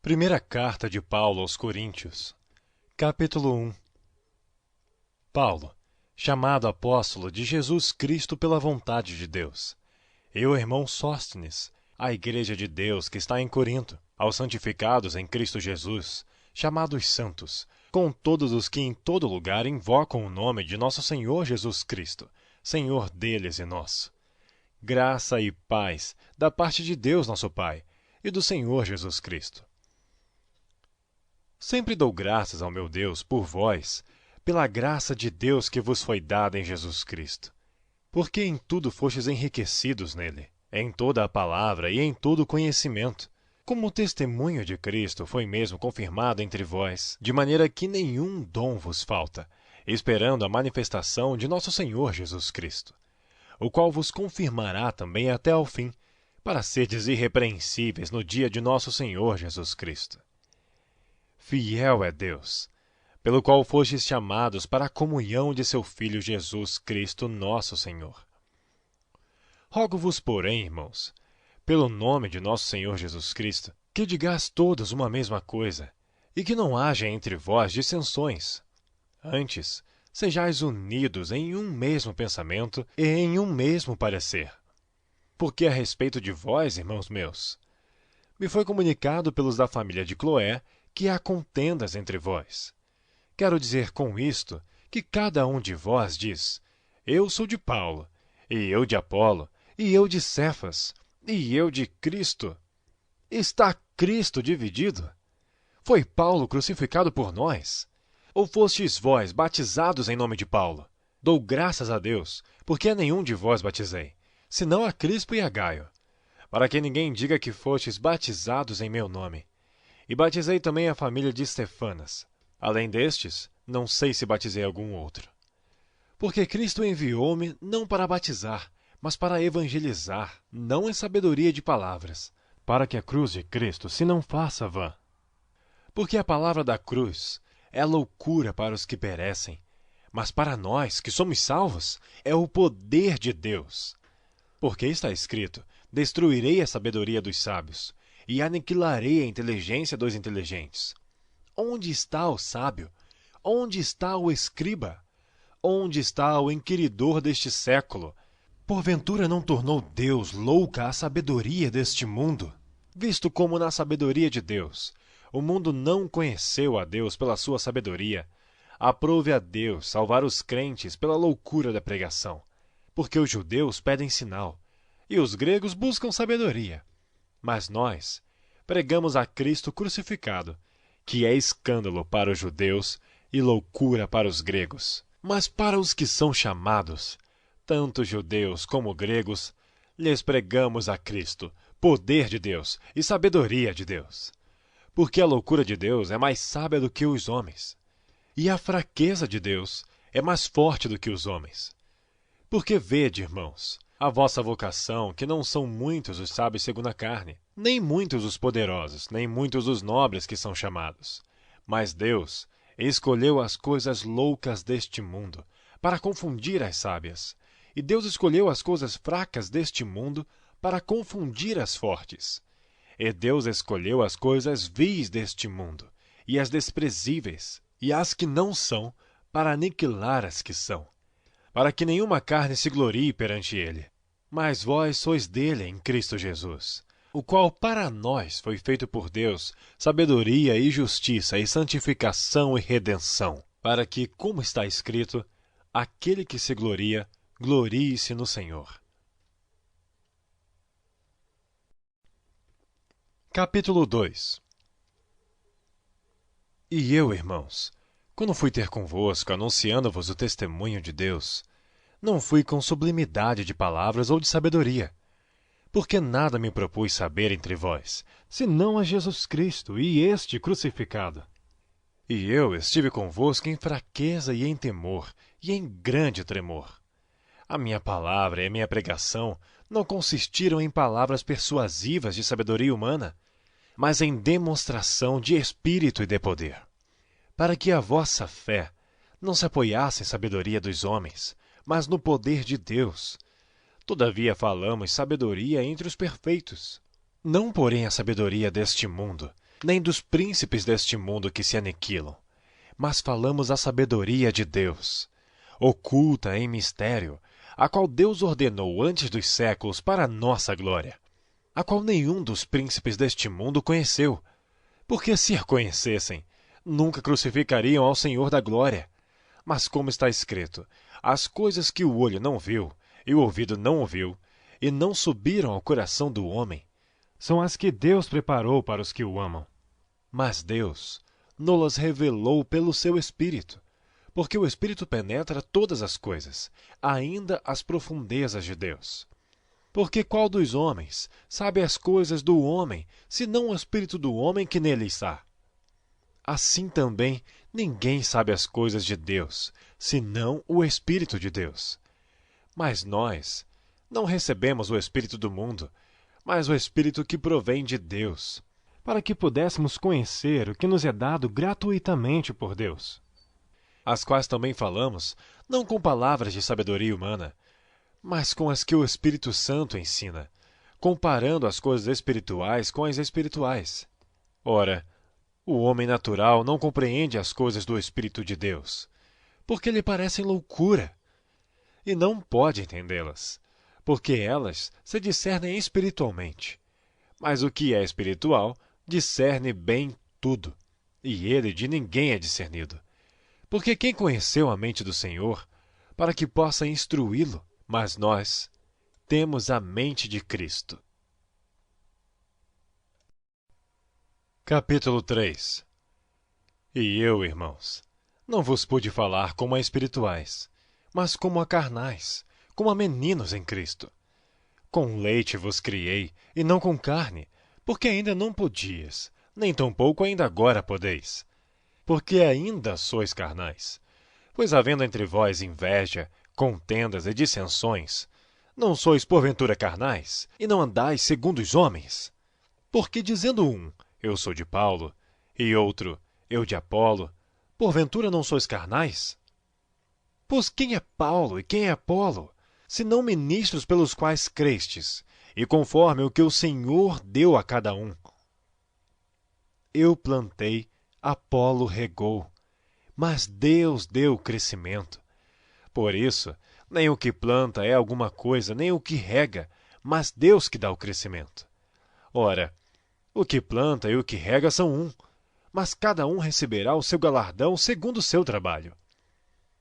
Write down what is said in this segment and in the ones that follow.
Primeira carta de Paulo aos Coríntios, capítulo 1. Paulo, chamado apóstolo de Jesus Cristo pela vontade de Deus. E o irmão Sóstenes, a igreja de Deus que está em Corinto, aos santificados em Cristo Jesus, chamados santos, com todos os que em todo lugar invocam o nome de nosso Senhor Jesus Cristo, Senhor deles e nosso. Graça e paz da parte de Deus nosso Pai e do Senhor Jesus Cristo. Sempre dou graças ao meu Deus por vós, pela graça de Deus que vos foi dada em Jesus Cristo. Porque em tudo fostes enriquecidos nele, em toda a palavra e em todo o conhecimento, como o testemunho de Cristo foi mesmo confirmado entre vós, de maneira que nenhum dom vos falta, esperando a manifestação de nosso Senhor Jesus Cristo, o qual vos confirmará também até ao fim, para serdes irrepreensíveis no dia de nosso Senhor Jesus Cristo. Fiel é Deus, pelo qual fostes chamados para a comunhão de seu Filho Jesus Cristo, nosso Senhor. Rogo-vos, porém, irmãos, pelo nome de nosso Senhor Jesus Cristo, que digais todos uma mesma coisa, e que não haja entre vós dissensões. Antes, sejais unidos em um mesmo pensamento e em um mesmo parecer. Porque a respeito de vós, irmãos meus, me foi comunicado pelos da família de Cloé que há contendas entre vós. Quero dizer com isto que cada um de vós diz: eu sou de Paulo, e eu de Apolo, e eu de Cefas, e eu de Cristo. Está Cristo dividido? Foi Paulo crucificado por nós? Ou fostes vós batizados em nome de Paulo? Dou graças a Deus, porque a nenhum de vós batizei, senão a Crispo e a Gaio, para que ninguém diga que fostes batizados em meu nome. E batizei também a família de Estefanas. Além destes, não sei se batizei algum outro. Porque Cristo enviou-me não para batizar, mas para evangelizar, não em sabedoria de palavras, para que a cruz de Cristo se não faça vã. Porque a palavra da cruz é loucura para os que perecem, mas para nós, que somos salvos, é o poder de Deus. Porque está escrito: destruirei a sabedoria dos sábios, e aniquilarei a inteligência dos inteligentes. Onde está o sábio? Onde está o escriba? Onde está o inquiridor deste século? Porventura não tornou Deus louca a sabedoria deste mundo? Visto como na sabedoria de Deus, o mundo não conheceu a Deus pela sua sabedoria, aprove a Deus salvar os crentes pela loucura da pregação. Porque os judeus pedem sinal, e os gregos buscam sabedoria. Mas nós pregamos a Cristo crucificado, que é escândalo para os judeus e loucura para os gregos. Mas para os que são chamados, tanto judeus como gregos, lhes pregamos a Cristo, poder de Deus e sabedoria de Deus. Porque a loucura de Deus é mais sábia do que os homens, e a fraqueza de Deus é mais forte do que os homens. Porque vede, irmãos, a vossa vocação, que não são muitos os sábios segundo a carne, nem muitos os poderosos, nem muitos os nobres que são chamados. Mas Deus escolheu as coisas loucas deste mundo para confundir as sábias, e Deus escolheu as coisas fracas deste mundo para confundir as fortes. E Deus escolheu as coisas vis deste mundo, e as desprezíveis, e as que não são, para aniquilar as que são, para que nenhuma carne se glorie perante ele. Mas vós sois dele em Cristo Jesus, o qual para nós foi feito por Deus sabedoria e justiça e santificação e redenção, para que, como está escrito, aquele que se gloria, glorie-se no Senhor. Capítulo 2. E eu, irmãos, quando fui ter convosco, anunciando-vos o testemunho de Deus, não fui com sublimidade de palavras ou de sabedoria, porque nada me propus saber entre vós, senão a Jesus Cristo e este crucificado. E eu estive convosco em fraqueza e em temor, e em grande tremor. A minha palavra e a minha pregação não consistiram em palavras persuasivas de sabedoria humana, mas em demonstração de espírito e de poder, para que a vossa fé não se apoiasse em sabedoria dos homens, mas no poder de Deus. Todavia falamos sabedoria entre os perfeitos, não porém a sabedoria deste mundo, nem dos príncipes deste mundo que se aniquilam, mas falamos a sabedoria de Deus, oculta em mistério, a qual Deus ordenou antes dos séculos para a nossa glória, a qual nenhum dos príncipes deste mundo conheceu, porque se a conhecessem, nunca crucificariam ao Senhor da glória. Mas como está escrito, as coisas que o olho não viu, e o ouvido não ouviu, e não subiram ao coração do homem, são as que Deus preparou para os que o amam. Mas Deus nos revelou pelo seu Espírito, porque o Espírito penetra todas as coisas, ainda as profundezas de Deus. Porque qual dos homens sabe as coisas do homem, senão o Espírito do homem que nele está? Assim também ninguém sabe as coisas de Deus, senão o Espírito de Deus. Mas nós não recebemos o Espírito do mundo, mas o Espírito que provém de Deus, para que pudéssemos conhecer o que nos é dado gratuitamente por Deus. As quais também falamos, não com palavras de sabedoria humana, mas com as que o Espírito Santo ensina, comparando as coisas espirituais com as espirituais. Ora, o homem natural não compreende as coisas do Espírito de Deus, porque lhe parecem loucura, e não pode entendê-las, porque elas se discernem espiritualmente. Mas o que é espiritual discerne bem tudo, e ele de ninguém é discernido. Porque quem conheceu a mente do Senhor, para que possa instruí-lo? Mas nós temos a mente de Cristo. Capítulo 3. E eu, irmãos, não vos pude falar como a espirituais, mas como a carnais, como a meninos em Cristo. Com leite vos criei, e não com carne, porque ainda não podias, nem tampouco ainda agora podeis. Porque ainda sois carnais. Pois havendo entre vós inveja, contendas e dissensões, não sois porventura carnais, e não andais segundo os homens? Porque dizendo um, eu sou de Paulo, e outro, eu de Apolo, porventura não sois carnais? Pois quem é Paulo e quem é Apolo, senão ministros pelos quais crestes, e conforme o que o Senhor deu a cada um? Eu plantei, Apolo regou, mas Deus deu o crescimento. Por isso, nem o que planta é alguma coisa, nem o que rega, mas Deus que dá o crescimento. Ora, o que planta e o que rega são um, mas cada um receberá o seu galardão segundo o seu trabalho.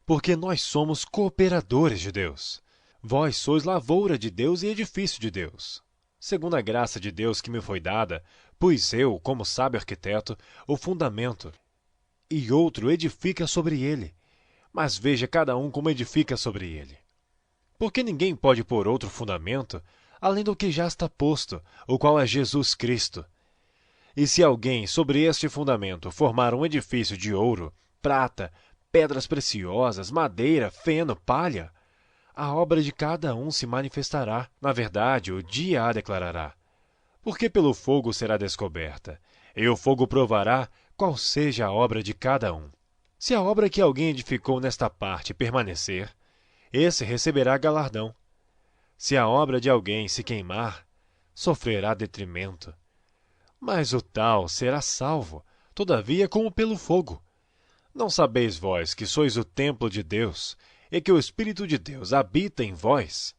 Porque nós somos cooperadores de Deus. Vós sois lavoura de Deus e edifício de Deus. Segundo a graça de Deus que me foi dada, pus eu, como sábio arquiteto, o fundamento, e outro edifica sobre ele. Mas veja cada um como edifica sobre ele. Porque ninguém pode pôr outro fundamento, além do que já está posto, o qual é Jesus Cristo. E se alguém sobre este fundamento formar um edifício de ouro, prata, pedras preciosas, madeira, feno, palha, a obra de cada um se manifestará. Na verdade, o dia a declarará. Porque pelo fogo será descoberta, e o fogo provará qual seja a obra de cada um. Se a obra que alguém edificou nesta parte permanecer, esse receberá galardão. Se a obra de alguém se queimar, sofrerá detrimento. Mas o tal será salvo, todavia como pelo fogo. Não sabeis vós que sois o templo de Deus, e que o Espírito de Deus habita em vós?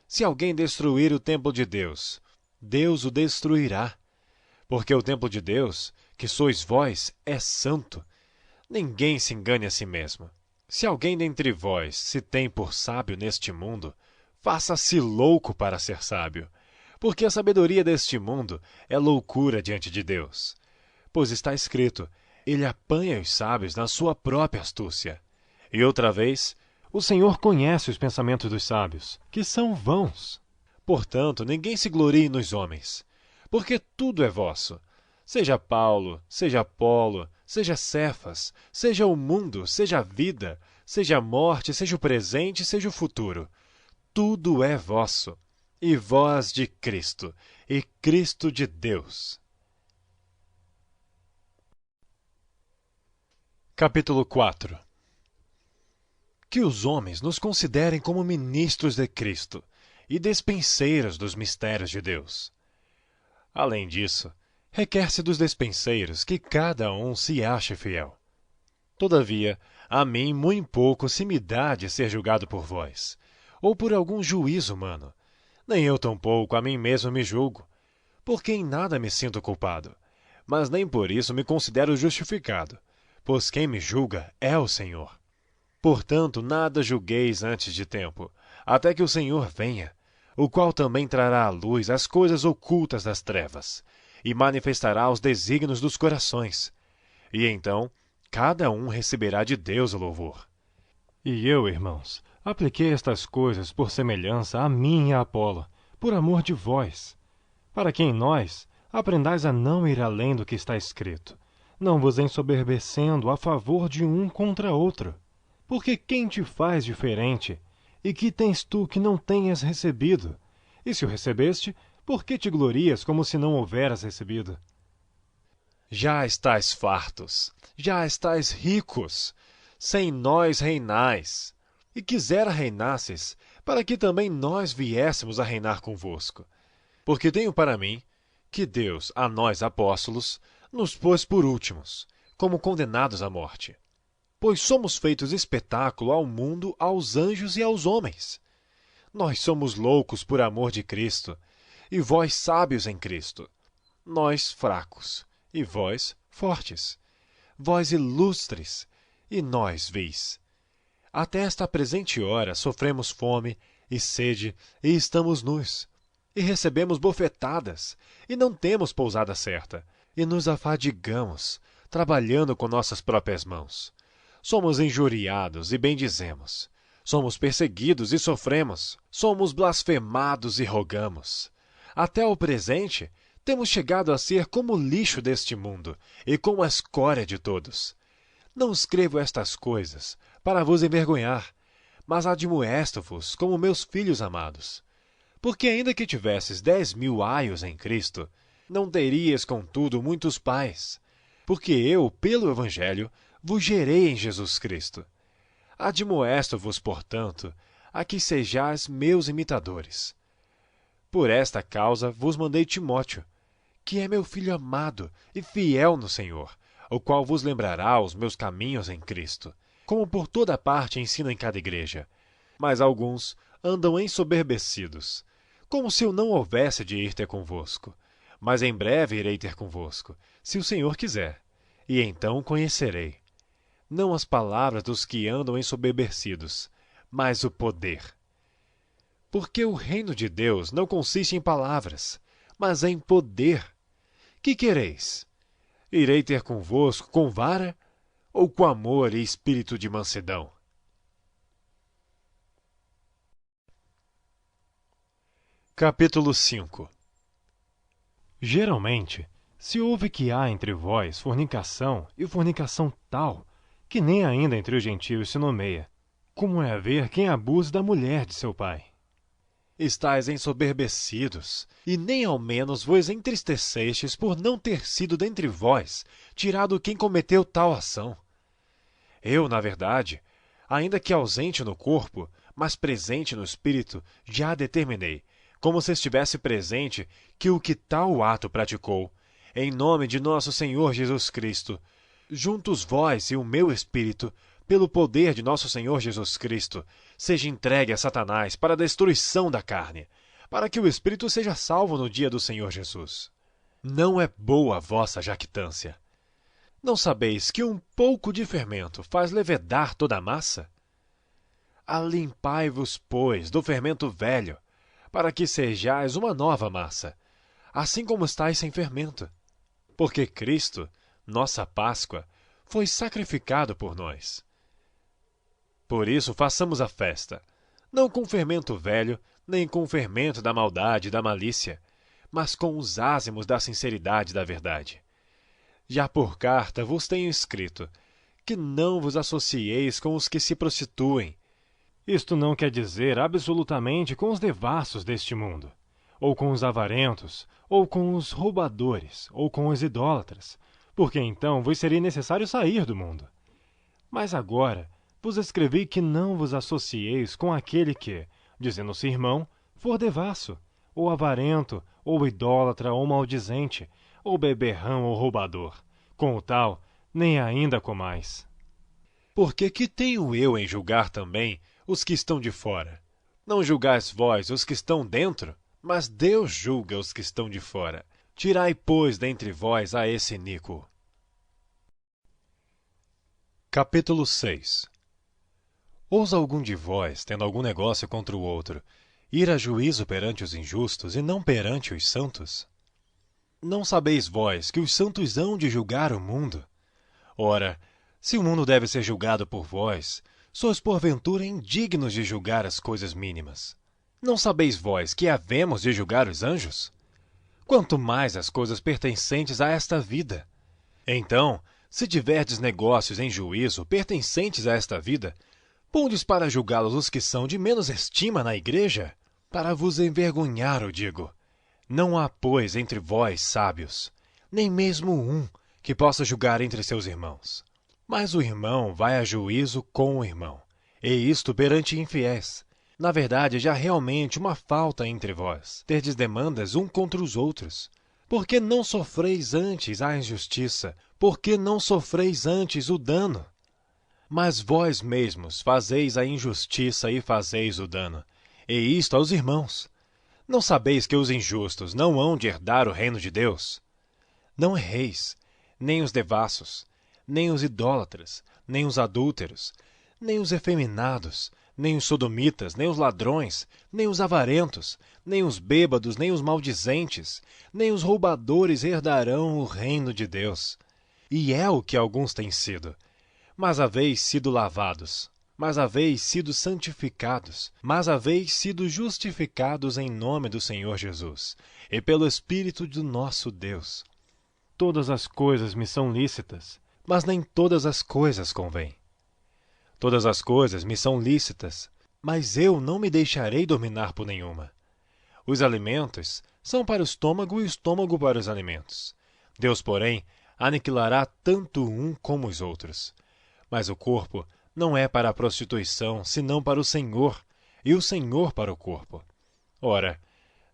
Se alguém destruir o templo de Deus, Deus o destruirá. Porque o templo de Deus, que sois vós, é santo. Ninguém se engane a si mesmo. Se alguém dentre vós se tem por sábio neste mundo, faça-se louco para ser sábio, porque a sabedoria deste mundo é loucura diante de Deus. Pois está escrito, ele apanha os sábios na sua própria astúcia. E outra vez, o Senhor conhece os pensamentos dos sábios, que são vãos. Portanto, ninguém se glorie nos homens, porque tudo é vosso. Seja Paulo, seja Apolo, seja Cefas, seja o mundo, seja a vida, seja a morte, seja o presente, seja o futuro. Tudo é vosso, e vós de Cristo, e Cristo de Deus. Capítulo 4. Que os homens nos considerem como ministros de Cristo e despenseiros dos mistérios de Deus. Além disso, Requer-se dos despenseiros que cada um se ache fiel. Todavia, a mim muito pouco se me dá de ser julgado por vós, ou por algum juiz humano. Nem eu tampouco a mim mesmo me julgo, porque em nada me sinto culpado, mas nem por isso me considero justificado, pois quem me julga é o Senhor. Portanto, nada julgueis antes de tempo, até que o Senhor venha, o qual também trará à luz as coisas ocultas das trevas, e manifestará os desígnios dos corações. E então, cada um receberá de Deus o louvor. E eu, irmãos, apliquei estas coisas por semelhança a mim e a Apolo, por amor de vós, para que em nós aprendais a não ir além do que está escrito, não vos ensoberbecendo a favor de um contra outro. Porque quem te faz diferente? E que tens tu que não tenhas recebido? E se o recebeste, por que te glorias como se não houveras recebido? Já estáis fartos, já estáis ricos, sem nós reinais. E quisera reinasses, para que também nós viéssemos a reinar convosco. Porque tenho para mim que Deus, a nós apóstolos, nos pôs por últimos, como condenados à morte. Pois somos feitos espetáculo ao mundo, aos anjos e aos homens. Nós somos loucos por amor de Cristo, e vós sábios em Cristo. Nós fracos, e vós fortes. Vós ilustres, e nós vis. Até esta presente hora sofremos fome e sede, e estamos nus. E recebemos bofetadas, e não temos pousada certa, e nos afadigamos, trabalhando com nossas próprias mãos. Somos injuriados e bendizemos. Somos perseguidos e sofremos. Somos blasfemados e rogamos. Até o presente, temos chegado a ser como o lixo deste mundo e como a escória de todos. Não escrevo estas coisas para vos envergonhar, mas admoesto-vos como meus filhos amados. Porque ainda que tivesses 10.000 aios em Cristo, não terias, contudo, muitos pais. Porque eu, pelo Evangelho, vos gerei em Jesus Cristo. Admoesto-vos, portanto, a que sejais meus imitadores. Por esta causa vos mandei Timóteo, que é meu filho amado e fiel no Senhor, o qual vos lembrará os meus caminhos em Cristo, como por toda parte ensino em cada igreja. Mas alguns andam ensoberbecidos, como se eu não houvesse de ir ter convosco. Mas em breve irei ter convosco, se o Senhor quiser, e então conhecerei. Não as palavras dos que andam ensoberbecidos, mas o poder. Porque o reino de Deus não consiste em palavras, mas em poder. Que quereis? Irei ter convosco com vara ou com amor e espírito de mansidão? Capítulo 5. Geralmente, se ouve que há entre vós fornicação, e fornicação tal, que nem ainda entre os gentios se nomeia, como é haver quem abuse da mulher de seu pai. Estais ensoberbecidos, e nem ao menos vos entristecestes por não ter sido dentre vós tirado quem cometeu tal ação. Eu, na verdade, ainda que ausente no corpo, mas presente no espírito, já determinei, como se estivesse presente, que o que tal ato praticou, em nome de nosso Senhor Jesus Cristo, juntos vós e o meu espírito, pelo poder de nosso Senhor Jesus Cristo, seja entregue a Satanás para a destruição da carne, para que o espírito seja salvo no dia do Senhor Jesus. Não é boa a vossa jactância. Não sabeis que um pouco de fermento faz levedar toda a massa? Alimpai-vos, pois, do fermento velho, para que sejais uma nova massa, assim como estáis sem fermento. Porque Cristo, nossa Páscoa, foi sacrificado por nós. Por isso façamos a festa, não com fermento velho, nem com o fermento da maldade e da malícia, mas com os ázimos da sinceridade e da verdade. Já por carta vos tenho escrito, que não vos associeis com os que se prostituem. Isto não quer dizer absolutamente com os devassos deste mundo, ou com os avarentos, ou com os roubadores, ou com os idólatras, porque então vos seria necessário sair do mundo. Mas agora vos escrevi que não vos associeis com aquele que, dizendo-se irmão, for devasso, ou avarento, ou idólatra, ou maldizente, ou beberrão ou roubador. Com o tal, nem ainda comais. Porque que tenho eu em julgar também os que estão de fora? Não julgais vós os que estão dentro, mas Deus julga os que estão de fora. Tirai, pois, dentre vós a esse iníquo. Capítulo 6. Ousa algum de vós, tendo algum negócio contra o outro, ir a juízo perante os injustos e não perante os santos? Não sabeis vós que os santos hão de julgar o mundo? Ora, se o mundo deve ser julgado por vós, sois porventura indignos de julgar as coisas mínimas. Não sabeis vós que havemos de julgar os anjos? Quanto mais as coisas pertencentes a esta vida. Então, se tiverdes negócios em juízo pertencentes a esta vida, pondes para julgá-los os que são de menos estima na igreja? Para vos envergonhar, eu digo. Não há, pois, entre vós sábios, nem mesmo um que possa julgar entre seus irmãos. Mas o irmão vai a juízo com o irmão, e isto perante infiéis. Na verdade, já realmente uma falta entre vós, terdes demandas um contra os outros. Por que não sofreis antes a injustiça? Por que não sofreis antes o dano? Mas vós mesmos fazeis a injustiça e fazeis o dano, e isto aos irmãos. Não sabeis que os injustos não hão de herdar o reino de Deus? Não erreis, nem os devassos, nem os idólatras, nem os adúlteros, nem os efeminados, nem os sodomitas, nem os ladrões, nem os avarentos, nem os bêbados, nem os maldizentes, nem os roubadores herdarão o reino de Deus. E é o que alguns têm sido. Mas haveis sido lavados, mas haveis sido santificados, mas haveis sido justificados em nome do Senhor Jesus, e pelo Espírito do nosso Deus. Todas as coisas me são lícitas, mas nem todas as coisas convêm. Todas as coisas me são lícitas, mas eu não me deixarei dominar por nenhuma. Os alimentos são para o estômago e o estômago para os alimentos. Deus, porém, aniquilará tanto um como os outros. Mas o corpo não é para a prostituição, senão para o Senhor, e o Senhor para o corpo. Ora,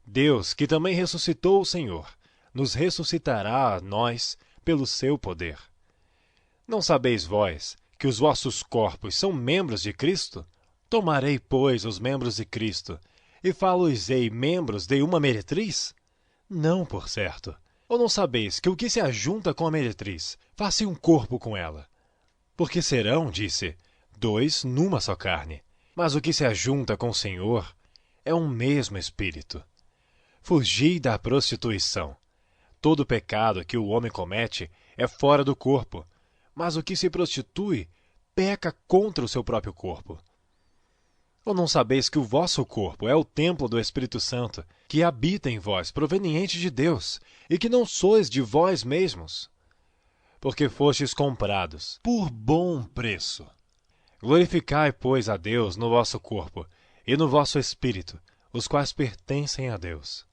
Deus, que também ressuscitou o Senhor, nos ressuscitará a nós pelo seu poder. Não sabeis vós que os vossos corpos são membros de Cristo? Tomarei, pois, os membros de Cristo, e falo-os-ei membros de uma meretriz? Não, por certo. Ou não sabeis que o que se ajunta com a meretriz, faz-se um corpo com ela? Porque serão, disse, dois numa só carne. Mas o que se ajunta com o Senhor é um mesmo espírito. Fugi da prostituição. Todo pecado que o homem comete é fora do corpo, mas o que se prostitui peca contra o seu próprio corpo. Ou não sabeis que o vosso corpo é o templo do Espírito Santo, que habita em vós, proveniente de Deus, e que não sois de vós mesmos? Porque fostes comprados por bom preço. Glorificai, pois, a Deus no vosso corpo e no vosso espírito, os quais pertencem a Deus.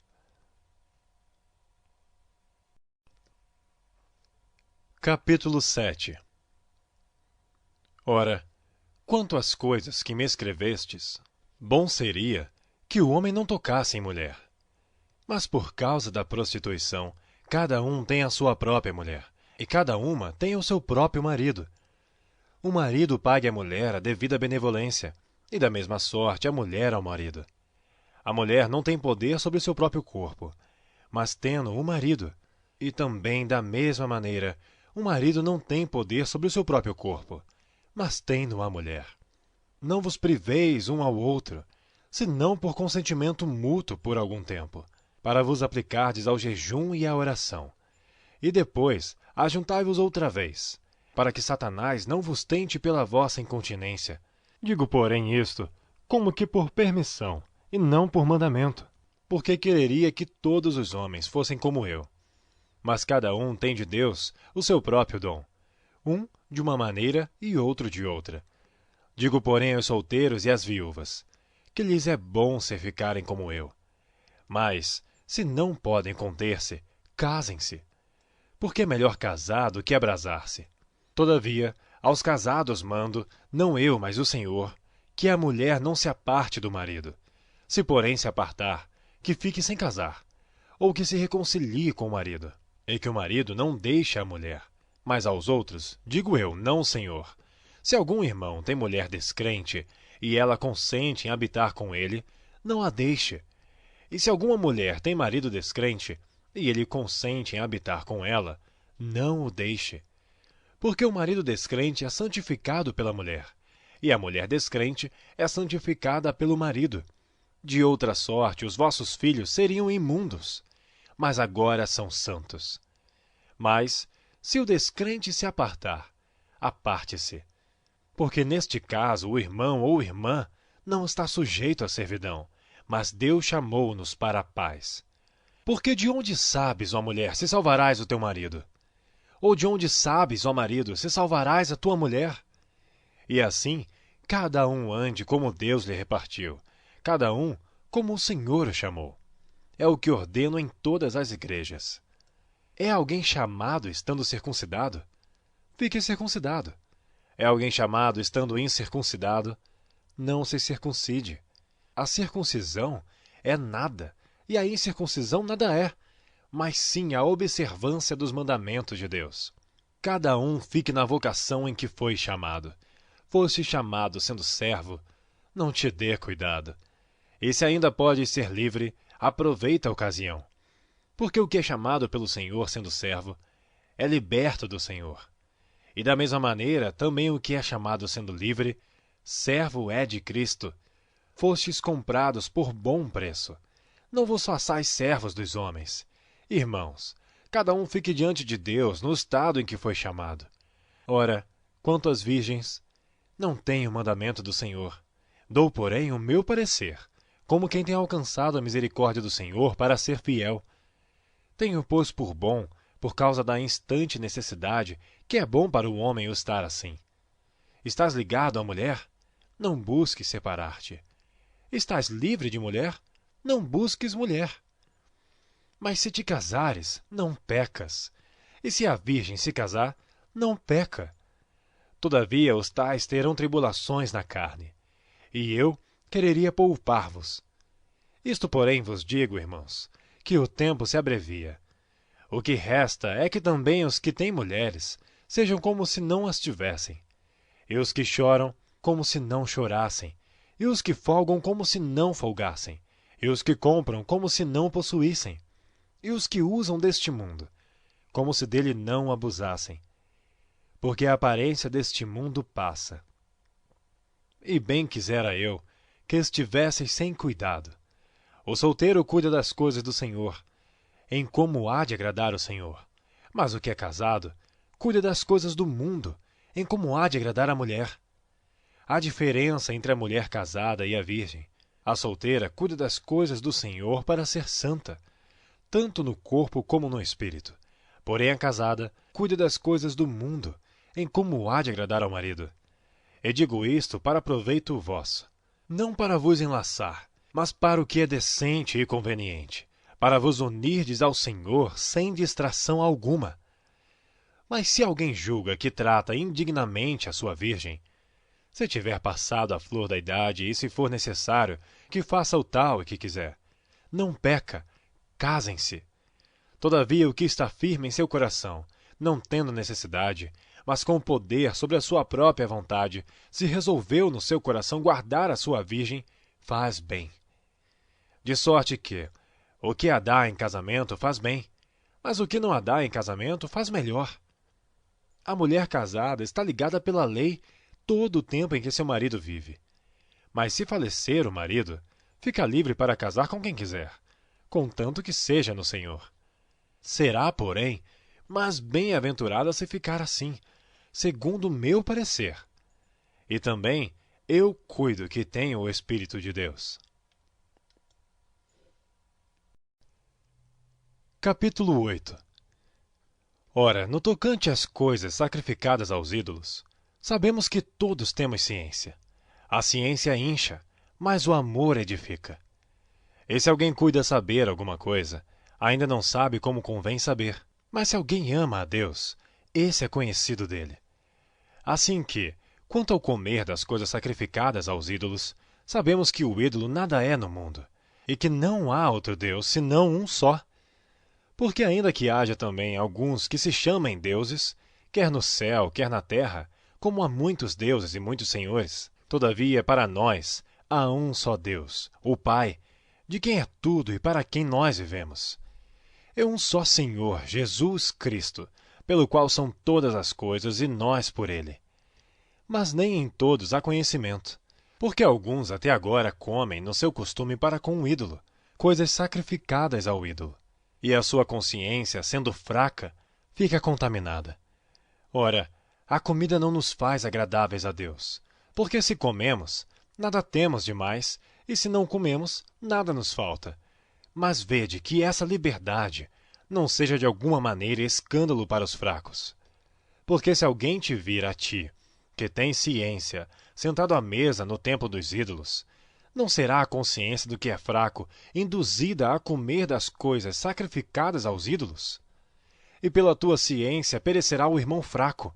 Capítulo 7. Ora, quanto às coisas que me escrevestes, bom seria que o homem não tocasse em mulher. Mas por causa da prostituição, cada um tem a sua própria mulher, e cada uma tem o seu próprio marido. O marido pague à mulher a devida benevolência, e da mesma sorte a mulher ao marido. A mulher não tem poder sobre o seu próprio corpo, mas tendo o marido, e também da mesma maneira, o marido não tem poder sobre o seu próprio corpo, mas tem-no a mulher. Não vos priveis um ao outro, senão por consentimento mútuo por algum tempo, para vos aplicardes ao jejum e à oração. E depois ajuntai-vos outra vez, para que Satanás não vos tente pela vossa incontinência. Digo, porém, isto como que por permissão, e não por mandamento. Porque quereria que todos os homens fossem como eu. Mas cada um tem de Deus o seu próprio dom, um de uma maneira e outro de outra. Digo, porém, aos solteiros e às viúvas, que lhes é bom se ficarem como eu. Mas, se não podem conter-se, casem-se. Porque é melhor casar do que abrasar-se. Todavia, aos casados mando, não eu, mas o Senhor, que a mulher não se aparte do marido. Se, porém, se apartar, que fique sem casar, ou que se reconcilie com o marido. e que o marido não deixe a mulher. Mas aos outros, digo eu, não, Senhor. Se algum irmão tem mulher descrente, e ela consente em habitar com ele, não a deixe. E se alguma mulher tem marido descrente, e ele consente em habitar com ela, não o deixe. Porque o marido descrente é santificado pela mulher, e a mulher descrente é santificada pelo marido. De outra sorte, os vossos filhos seriam imundos, mas agora são santos. Mas, se o descrente se apartar, aparte-se. Porque neste caso o irmão ou irmã não está sujeito à servidão, mas Deus chamou-nos para a paz. Porque de onde sabes, ó mulher, se salvarás o teu marido? Ou de onde sabes, ó marido, se salvarás a tua mulher? E assim, cada um ande como Deus lhe repartiu, cada um como o Senhor o chamou. É o que ordeno em todas as igrejas. É alguém chamado estando circuncidado? Fique circuncidado. É alguém chamado estando incircuncidado? Não se circuncide. A circuncisão é nada, e a incircuncisão nada é, mas sim a observância dos mandamentos de Deus. Cada um fique na vocação em que foi chamado. Foste chamado sendo servo, não te dê cuidado. E se ainda podes ser livre, aproveita a ocasião. Porque o que é chamado pelo Senhor sendo servo, é liberto do Senhor. E da mesma maneira, também o que é chamado sendo livre, servo é de Cristo. Fostes comprados por bom preço. Não vos façais servos dos homens. Irmãos, cada um fique diante de Deus no estado em que foi chamado. Ora, quanto às virgens, não tenho mandamento do Senhor. Dou, porém, o meu parecer, como quem tem alcançado a misericórdia do Senhor para ser fiel. Tenho, pois, por bom, por causa da instante necessidade, que é bom para o homem o estar assim. Estás ligado à mulher? Não busques separar-te. Estás livre de mulher? Não busques mulher. Mas se te casares, não pecas. E se a virgem se casar, não peca. Todavia os tais terão tribulações na carne. E eu quereria poupar-vos. Isto, porém, vos digo, irmãos, que o tempo se abrevia. O que resta é que também os que têm mulheres sejam como se não as tivessem, e os que choram como se não chorassem, e os que folgam como se não folgassem, e os que compram como se não possuíssem, e os que usam deste mundo, como se dele não abusassem. Porque a aparência deste mundo passa. E bem quisera eu que estivesseis sem cuidado. O solteiro cuida das coisas do Senhor, em como há de agradar o Senhor. Mas o que é casado cuida das coisas do mundo, em como há de agradar a mulher. Há diferença entre a mulher casada e a virgem. A solteira cuida das coisas do Senhor para ser santa, tanto no corpo como no espírito. Porém a casada cuida das coisas do mundo, em como há de agradar ao marido. E digo isto para proveito vosso, não para vos enlaçar, mas para o que é decente e conveniente, para vos unirdes ao Senhor sem distração alguma. Mas se alguém julga que trata indignamente a sua virgem, se tiver passado a flor da idade e se for necessário, que faça o tal e que quiser. Não peca, casem-se. Todavia o que está firme em seu coração, não tendo necessidade, mas com poder sobre a sua própria vontade, se resolveu no seu coração guardar a sua virgem, faz bem. De sorte que, o que a dá em casamento faz bem, mas o que não a dá em casamento faz melhor. A mulher casada está ligada pela lei todo o tempo em que seu marido vive. Mas se falecer o marido, fica livre para casar com quem quiser, contanto que seja no Senhor. Será, porém, mas bem-aventurada se ficar assim, segundo o meu parecer. E também eu cuido que tenho o Espírito de Deus. Capítulo 8. Ora, no tocante às coisas sacrificadas aos ídolos, sabemos que todos temos ciência. A ciência incha, mas o amor edifica. E se alguém cuida saber alguma coisa, ainda não sabe como convém saber. Mas se alguém ama a Deus, esse é conhecido dele. Assim que, quanto ao comer das coisas sacrificadas aos ídolos, sabemos que o ídolo nada é no mundo, e que não há outro Deus senão um só. Porque ainda que haja também alguns que se chamem deuses, quer no céu, quer na terra, como há muitos deuses e muitos senhores, todavia para nós há um só Deus, o Pai, de quem é tudo e para quem nós vivemos. É um só Senhor, Jesus Cristo, pelo qual são todas as coisas e nós por ele. Mas nem em todos há conhecimento, porque alguns até agora comem no seu costume para com o ídolo, coisas sacrificadas ao ídolo, e a sua consciência, sendo fraca, fica contaminada. Ora, a comida não nos faz agradáveis a Deus, porque se comemos, nada temos demais, e se não comemos, nada nos falta. Mas vede que essa liberdade não seja de alguma maneira escândalo para os fracos. Porque se alguém te vir a ti, que tem ciência, sentado à mesa no templo dos ídolos, não será a consciência do que é fraco induzida a comer das coisas sacrificadas aos ídolos? E pela tua ciência perecerá o irmão fraco,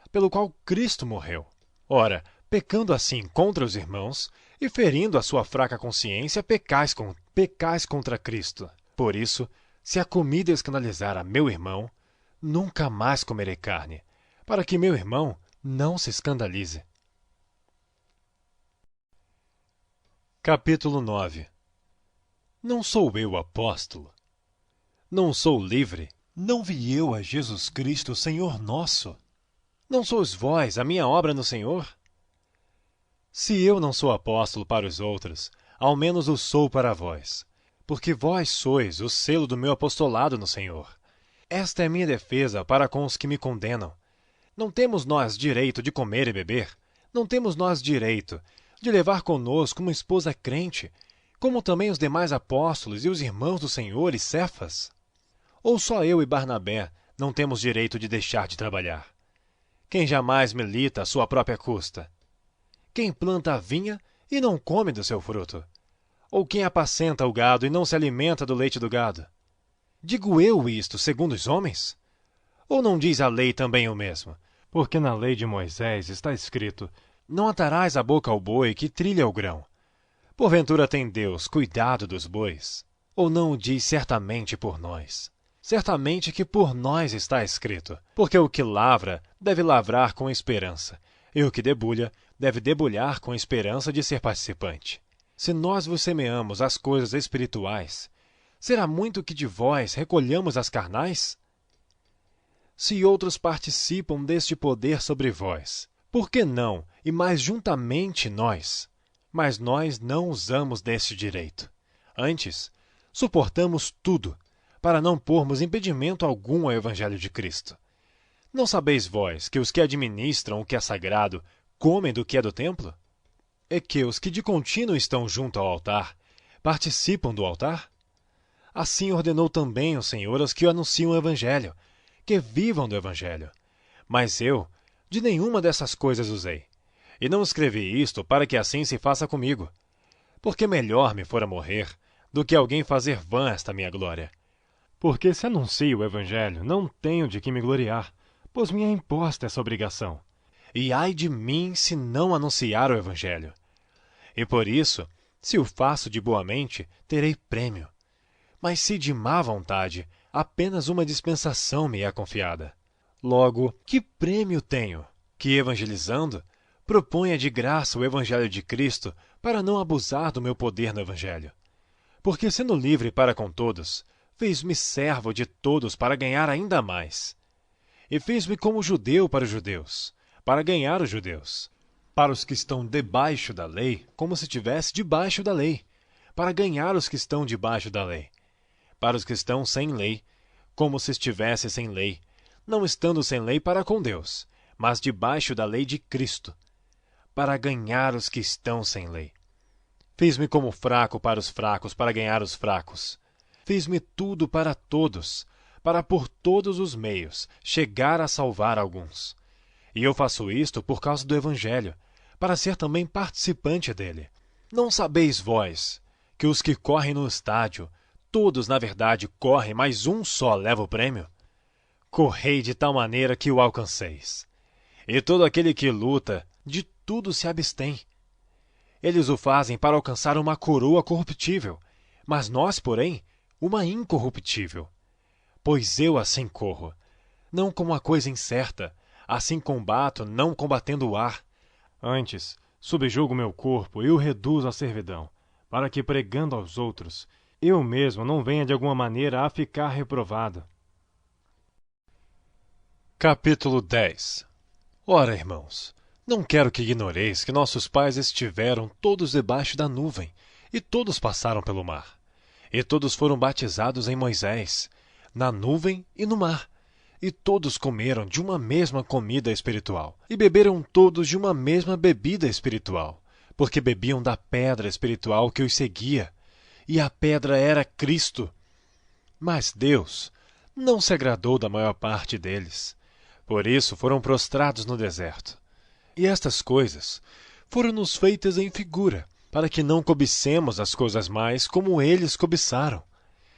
pelo qual Cristo morreu. Ora, pecando assim contra os irmãos, e ferindo a sua fraca consciência, pecais contra Cristo. Por isso, se a comida escandalizar a meu irmão, nunca mais comerei carne, para que meu irmão não se escandalize. Capítulo 9. Não sou eu apóstolo? Não sou livre? Não vi eu a Jesus Cristo, Senhor nosso? Não sois vós a minha obra no Senhor? Se eu não sou apóstolo para os outros, ao menos o sou para vós, porque vós sois o selo do meu apostolado no Senhor. Esta é minha defesa para com os que me condenam. Não temos nós direito de comer e beber? Não temos nós direito de levar conosco uma esposa crente, como também os demais apóstolos e os irmãos do Senhor e Cefas? Ou só eu e Barnabé não temos direito de deixar de trabalhar? Quem jamais milita à sua própria custa? Quem planta a vinha e não come do seu fruto? Ou quem apacenta o gado e não se alimenta do leite do gado? Digo eu isto segundo os homens? Ou não diz a lei também o mesmo? Porque na lei de Moisés está escrito: não atarás a boca ao boi que trilha o grão. Porventura tem Deus cuidado dos bois? Ou não o diz certamente por nós? Certamente que por nós está escrito, porque o que lavra deve lavrar com esperança, e o que debulha deve debulhar com esperança de ser participante. Se nós vos semeamos as coisas espirituais, será muito que de vós recolhamos as carnais? Se outros participam deste poder sobre vós, por que não, e mais juntamente nós? Mas nós não usamos deste direito. Antes, suportamos tudo, para não pormos impedimento algum ao Evangelho de Cristo. Não sabeis vós que os que administram o que é sagrado comem do que é do templo? E que os que de contínuo estão junto ao altar participam do altar? Assim ordenou também o Senhor aos que anunciam o Evangelho, que vivam do Evangelho. Mas eu, de nenhuma dessas coisas usei. E não escrevi isto para que assim se faça comigo. Porque melhor me fora morrer do que alguém fazer vã esta minha glória. Porque se anuncio o Evangelho, não tenho de que me gloriar, pois me é imposta essa obrigação. E ai de mim se não anunciar o Evangelho. E por isso, se o faço de boa mente, terei prêmio. Mas se de má vontade, apenas uma dispensação me é confiada. Logo, que prêmio tenho? Que, evangelizando, proponha de graça o Evangelho de Cristo para não abusar do meu poder no Evangelho. Porque, sendo livre para com todos, fez-me servo de todos para ganhar ainda mais. E fez-me como judeu para os judeus, para ganhar os judeus. Para os que estão debaixo da lei, como se estivesse debaixo da lei, para ganhar os que estão debaixo da lei. Para os que estão sem lei, como se estivesse sem lei, não estando sem lei para com Deus, mas debaixo da lei de Cristo, para ganhar os que estão sem lei. Fiz-me como fraco para os fracos, para ganhar os fracos. Fiz-me tudo para todos, para por todos os meios chegar a salvar alguns. E eu faço isto por causa do Evangelho, para ser também participante dele. Não sabeis vós que os que correm no estádio, todos na verdade correm, mas um só leva o prêmio? Correi de tal maneira que o alcanceis. E todo aquele que luta, de tudo se abstém. Eles o fazem para alcançar uma coroa corruptível, mas nós, porém, uma incorruptível. pois eu assim corro. Não como a coisa incerta, assim combato, não combatendo o ar. Antes, subjugo meu corpo e o reduzo à servidão, para que, pregando aos outros, eu mesmo não venha de alguma maneira a ficar reprovado. Capítulo 10. Ora, irmãos, não quero que ignoreis que nossos pais estiveram todos debaixo da nuvem, e todos passaram pelo mar. E todos foram batizados em Moisés, na nuvem e no mar. E todos comeram de uma mesma comida espiritual, e beberam todos de uma mesma bebida espiritual, porque bebiam da pedra espiritual que os seguia, e a pedra era Cristo. Mas Deus não se agradou da maior parte deles. Por isso foram prostrados no deserto. E estas coisas foram-nos feitas em figura, para que não cobicemos as coisas mais como eles cobiçaram.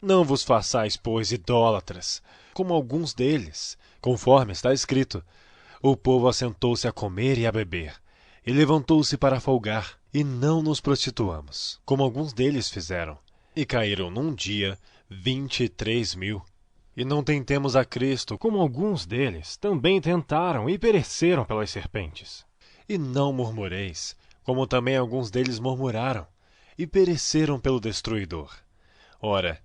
Não vos façais, pois, idólatras, como alguns deles, conforme está escrito. O povo assentou-se a comer e a beber, e levantou-se para folgar, e não nos prostituamos, como alguns deles fizeram. E caíram num dia 23.000. E não tentemos a Cristo, Como alguns deles também tentaram e pereceram pelas serpentes. e não murmureis, como também alguns deles murmuraram, e pereceram pelo destruidor. Ora,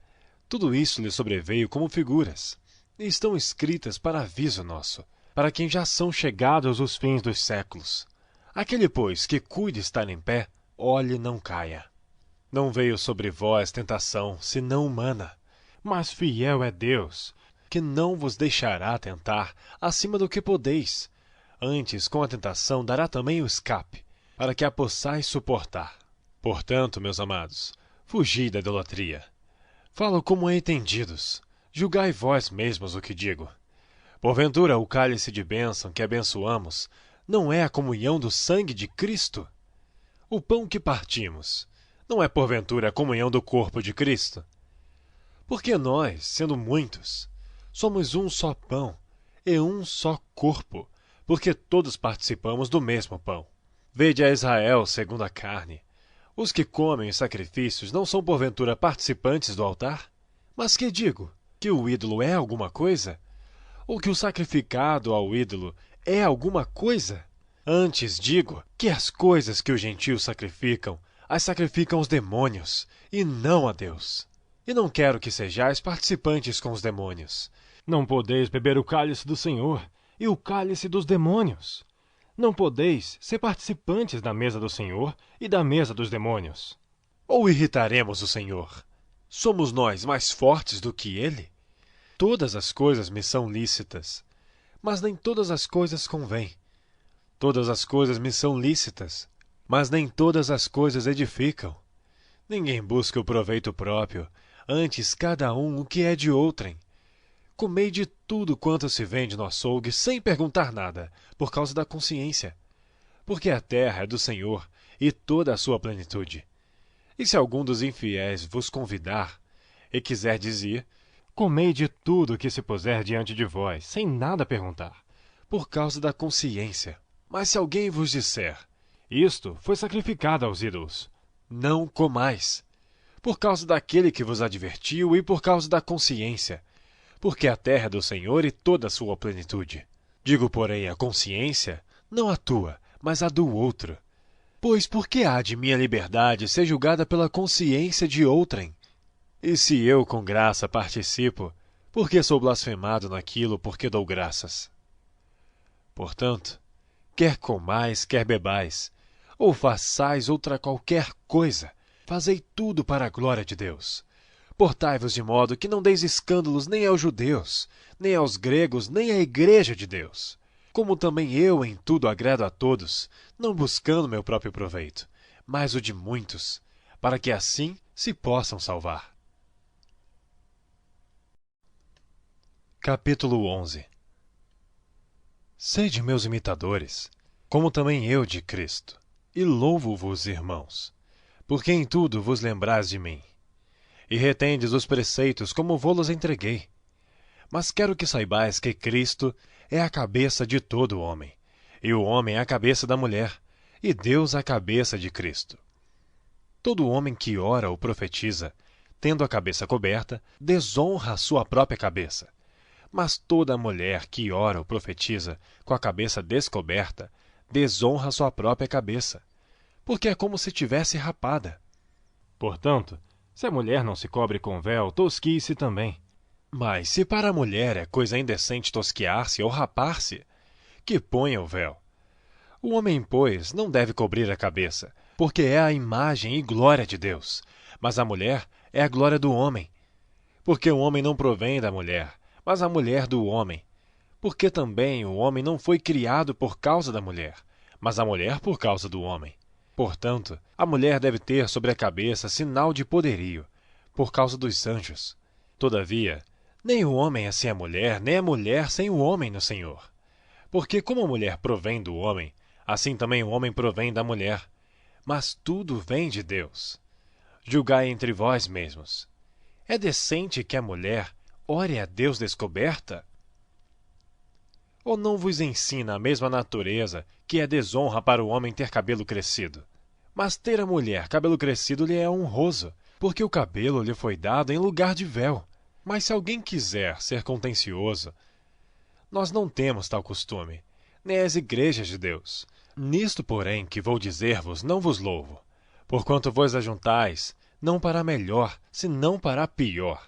tudo isso lhes sobreveio como figuras, e estão escritas para aviso nosso, para quem já são chegados os fins dos séculos. Aquele, pois, que cuide estar em pé, olhe e não caia. Não veio sobre vós tentação, senão humana, Mas fiel é Deus, que não vos deixará tentar acima do que podeis. Antes, com a tentação, dará também o escape, para que a possais suportar. Portanto, meus amados, fugi da idolatria. Falo como entendidos. Julgai vós mesmos o que digo. Porventura, o cálice de bênção que abençoamos não é a comunhão do sangue de Cristo? O pão que partimos não é porventura a comunhão do corpo de Cristo? Porque nós, sendo muitos, somos um só pão e um só corpo, porque todos participamos do mesmo pão. Vede a Israel segundo a carne. Os que comem os sacrifícios não são porventura participantes do altar? Mas que digo? Que o ídolo é alguma coisa? Ou que o sacrificado ao ídolo é alguma coisa? Antes digo que as coisas que os gentios sacrificam, as sacrificam os demônios, e não a Deus. E não quero que sejais participantes com os demônios. não podeis beber o cálice do Senhor e o cálice dos demônios. Não podeis ser participantes da mesa do Senhor e da mesa dos demônios. Ou irritaremos o Senhor? Somos nós mais fortes do que Ele? Todas as coisas me são lícitas, mas nem todas as coisas convêm. Todas as coisas me são lícitas, mas nem todas as coisas edificam. Ninguém busca o proveito próprio, antes cada um o que é de outrem. Comei de tudo quanto se vende no açougue sem perguntar nada, por causa da consciência. Porque a terra é do Senhor e toda a sua plenitude. E se algum dos infiéis vos convidar e quiser dizer, Comei de tudo que se puser diante de vós, sem nada perguntar. por causa da consciência. Mas se alguém vos disser, Isto foi sacrificado aos ídolos. não comais, por causa daquele que vos advertiu e por causa da consciência, porque a terra é do Senhor e toda a sua plenitude. Digo, porém, a consciência, não a tua, mas a do outro. Pois por que há de minha liberdade ser julgada pela consciência de outrem? E se eu com graça participo, por que sou blasfemado naquilo por que dou graças? Portanto, quer comais, quer bebais, ou façais outra qualquer coisa, fazei tudo para a glória de Deus. Portai-vos de modo que não deis escândalos nem aos judeus, nem aos gregos, nem à igreja de Deus. Como também eu em tudo agrado a todos, não buscando meu próprio proveito, mas o de muitos, para que assim se possam salvar. Capítulo 11. Sede meus imitadores, como também eu de Cristo, e louvo-vos, irmãos, porque em tudo vos lembrais de mim, e retendes os preceitos como vô-los entreguei. Mas quero que saibais que Cristo é a cabeça de todo homem, e o homem é a cabeça da mulher, e Deus a cabeça de Cristo. Todo homem que ora ou profetiza, tendo a cabeça coberta, desonra a sua própria cabeça, Mas toda mulher que ora ou profetiza com a cabeça descoberta desonra sua própria cabeça, porque é como se tivesse rapada. Portanto, se a mulher não se cobre com véu, tosquie-se também. Mas se para a mulher é coisa indecente tosquiar-se ou rapar-se, que ponha o véu. O homem, pois, não deve cobrir a cabeça, porque é a imagem e glória de Deus, mas a mulher é a glória do homem. Porque o homem não provém da mulher, mas a mulher do homem. Porque também o homem não foi criado por causa da mulher, mas a mulher por causa do homem. Portanto, a mulher deve ter sobre a cabeça sinal de poderio, por causa dos anjos. Todavia, nem o homem é sem a mulher, nem a mulher sem o homem no Senhor. Porque como a mulher provém do homem, assim também o homem provém da mulher. Mas tudo vem de Deus. Julgai entre vós mesmos. É decente que a mulher ore a Deus descoberta? Ou não vos ensina a mesma natureza que é desonra para o homem ter cabelo crescido? Mas ter a mulher cabelo crescido lhe é honroso, porque o cabelo lhe foi dado em lugar de véu. Mas se alguém quiser ser contencioso, nós não temos tal costume, nem as igrejas de Deus. Nisto, porém, que vou dizer-vos, não vos louvo, porquanto vos ajuntais, não para melhor, senão para pior.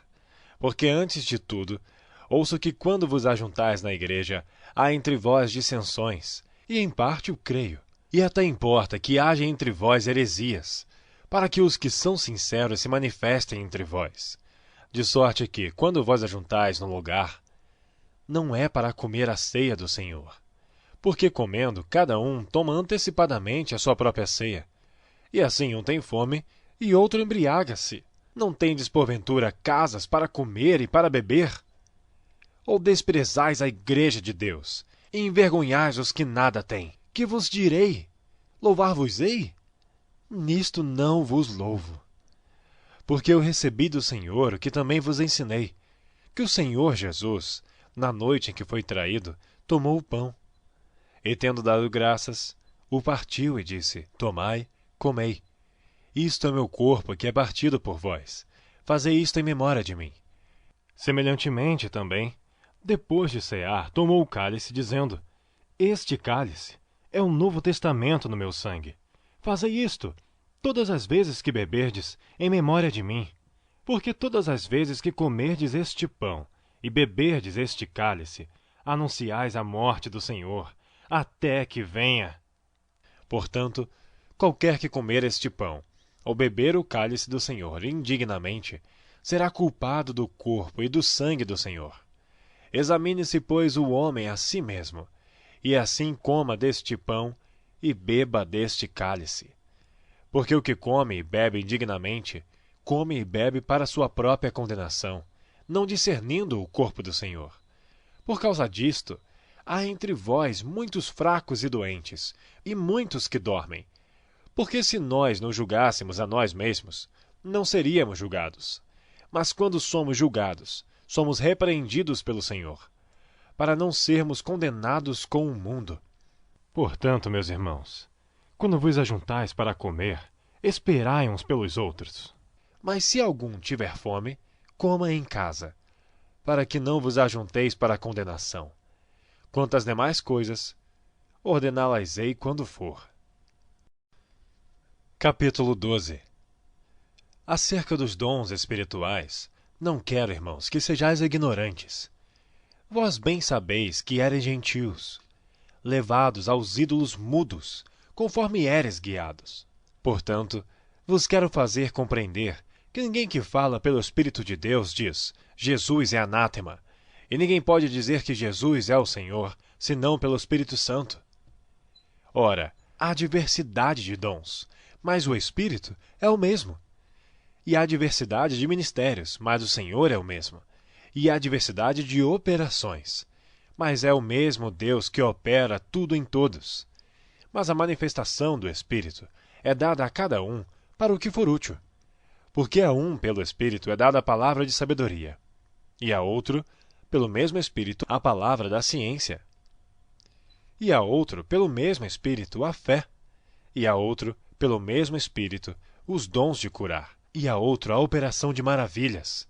Porque antes de tudo, ouço que quando vos ajuntais na igreja, há entre vós dissensões, e em parte o creio. E até importa que haja entre vós heresias, para que os que são sinceros se manifestem entre vós. De sorte que, quando vós ajuntais num lugar, não é para comer a ceia do Senhor. Porque comendo, cada um toma antecipadamente a sua própria ceia. E assim um tem fome, e outro embriaga-se. Não tendes, porventura, casas para comer e para beber? Ou desprezais a igreja de Deus, e envergonhais os que nada têm? Que vos direi? Louvar-vos-ei? Nisto não vos louvo. Porque eu recebi do Senhor o que também vos ensinei, que o Senhor Jesus, na noite em que foi traído, tomou o pão. E tendo dado graças, o partiu e disse: Tomai, comei. Isto é meu corpo que é partido por vós. Fazei isto em memória de mim. Semelhantemente também, depois de cear, tomou o cálice, dizendo: Este cálice é o novo testamento no meu sangue. Fazei isto, todas as vezes que beberdes, em memória de mim. Porque todas as vezes que comerdes este pão e beberdes este cálice, anunciais a morte do Senhor, até que venha. Portanto, qualquer que comer este pão, ou beber o cálice do Senhor indignamente, será culpado do corpo e do sangue do Senhor. Examine-se, pois, o homem a si mesmo, e assim coma deste pão e beba deste cálice. Porque o que come e bebe indignamente, come e bebe para sua própria condenação, não discernindo o corpo do Senhor. Por causa disto, há entre vós muitos fracos e doentes, e muitos que dormem. Porque se nós não julgássemos a nós mesmos, não seríamos julgados. Mas quando somos julgados, somos repreendidos pelo Senhor, para não sermos condenados com o mundo. Portanto, meus irmãos, quando vos ajuntais para comer, esperai uns pelos outros. Mas se algum tiver fome, coma em casa, para que não vos ajunteis para a condenação. Quanto às demais coisas, ordená-las-ei quando for. Capítulo 12. Acerca dos dons espirituais, não quero, irmãos, que sejais ignorantes. Vós bem sabeis que eres gentios, levados aos ídolos mudos, conforme eres guiados. Portanto, vos quero fazer compreender que ninguém que fala pelo Espírito de Deus diz: Jesus é anátema, e ninguém pode dizer que Jesus é o Senhor, senão pelo Espírito Santo. Ora, há diversidade de dons, mas o Espírito é o mesmo. E há diversidade de ministérios, mas o Senhor é o mesmo. E há diversidade de operações, mas é o mesmo Deus que opera tudo em todos. Mas a manifestação do Espírito é dada a cada um para o que for útil. Porque a um, pelo Espírito, é dada a palavra de sabedoria, e a outro, pelo mesmo Espírito, a palavra da ciência, e a outro, pelo mesmo Espírito, a fé, e a outro, pelo mesmo Espírito, os dons de curar, e a outro, a operação de maravilhas,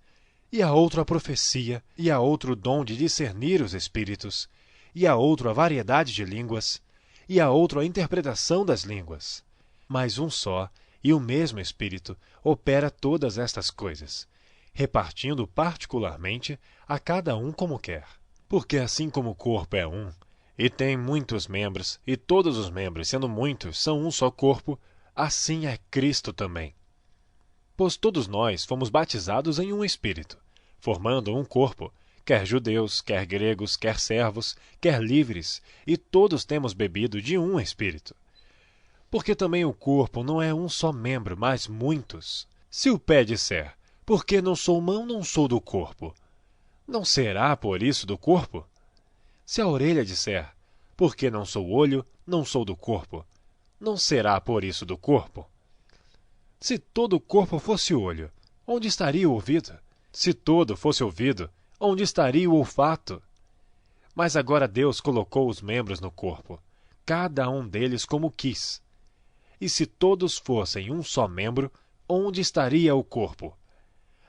e a outro a profecia, e a outro o dom de discernir os espíritos, e a outro a variedade de línguas, e a outro a interpretação das línguas. Mas um só e o mesmo Espírito opera todas estas coisas, repartindo particularmente a cada um como quer. Porque assim como o corpo é um, e tem muitos membros, e todos os membros, sendo muitos, são um só corpo, assim é Cristo também. Pois todos nós fomos batizados em um Espírito, formando um corpo, quer judeus, quer gregos, quer servos, quer livres, e todos temos bebido de um Espírito. Porque também o corpo não é um só membro, mas muitos. Se o pé disser, porque não sou mão, não sou do corpo, não será por isso do corpo? Se a orelha disser, porque não sou olho, não sou do corpo, não será por isso do corpo? Se todo o corpo fosse olho, onde estaria o ouvido? Se todo fosse ouvido, onde estaria o olfato? Mas agora Deus colocou os membros no corpo, cada um deles como quis. E se todos fossem um só membro, onde estaria o corpo?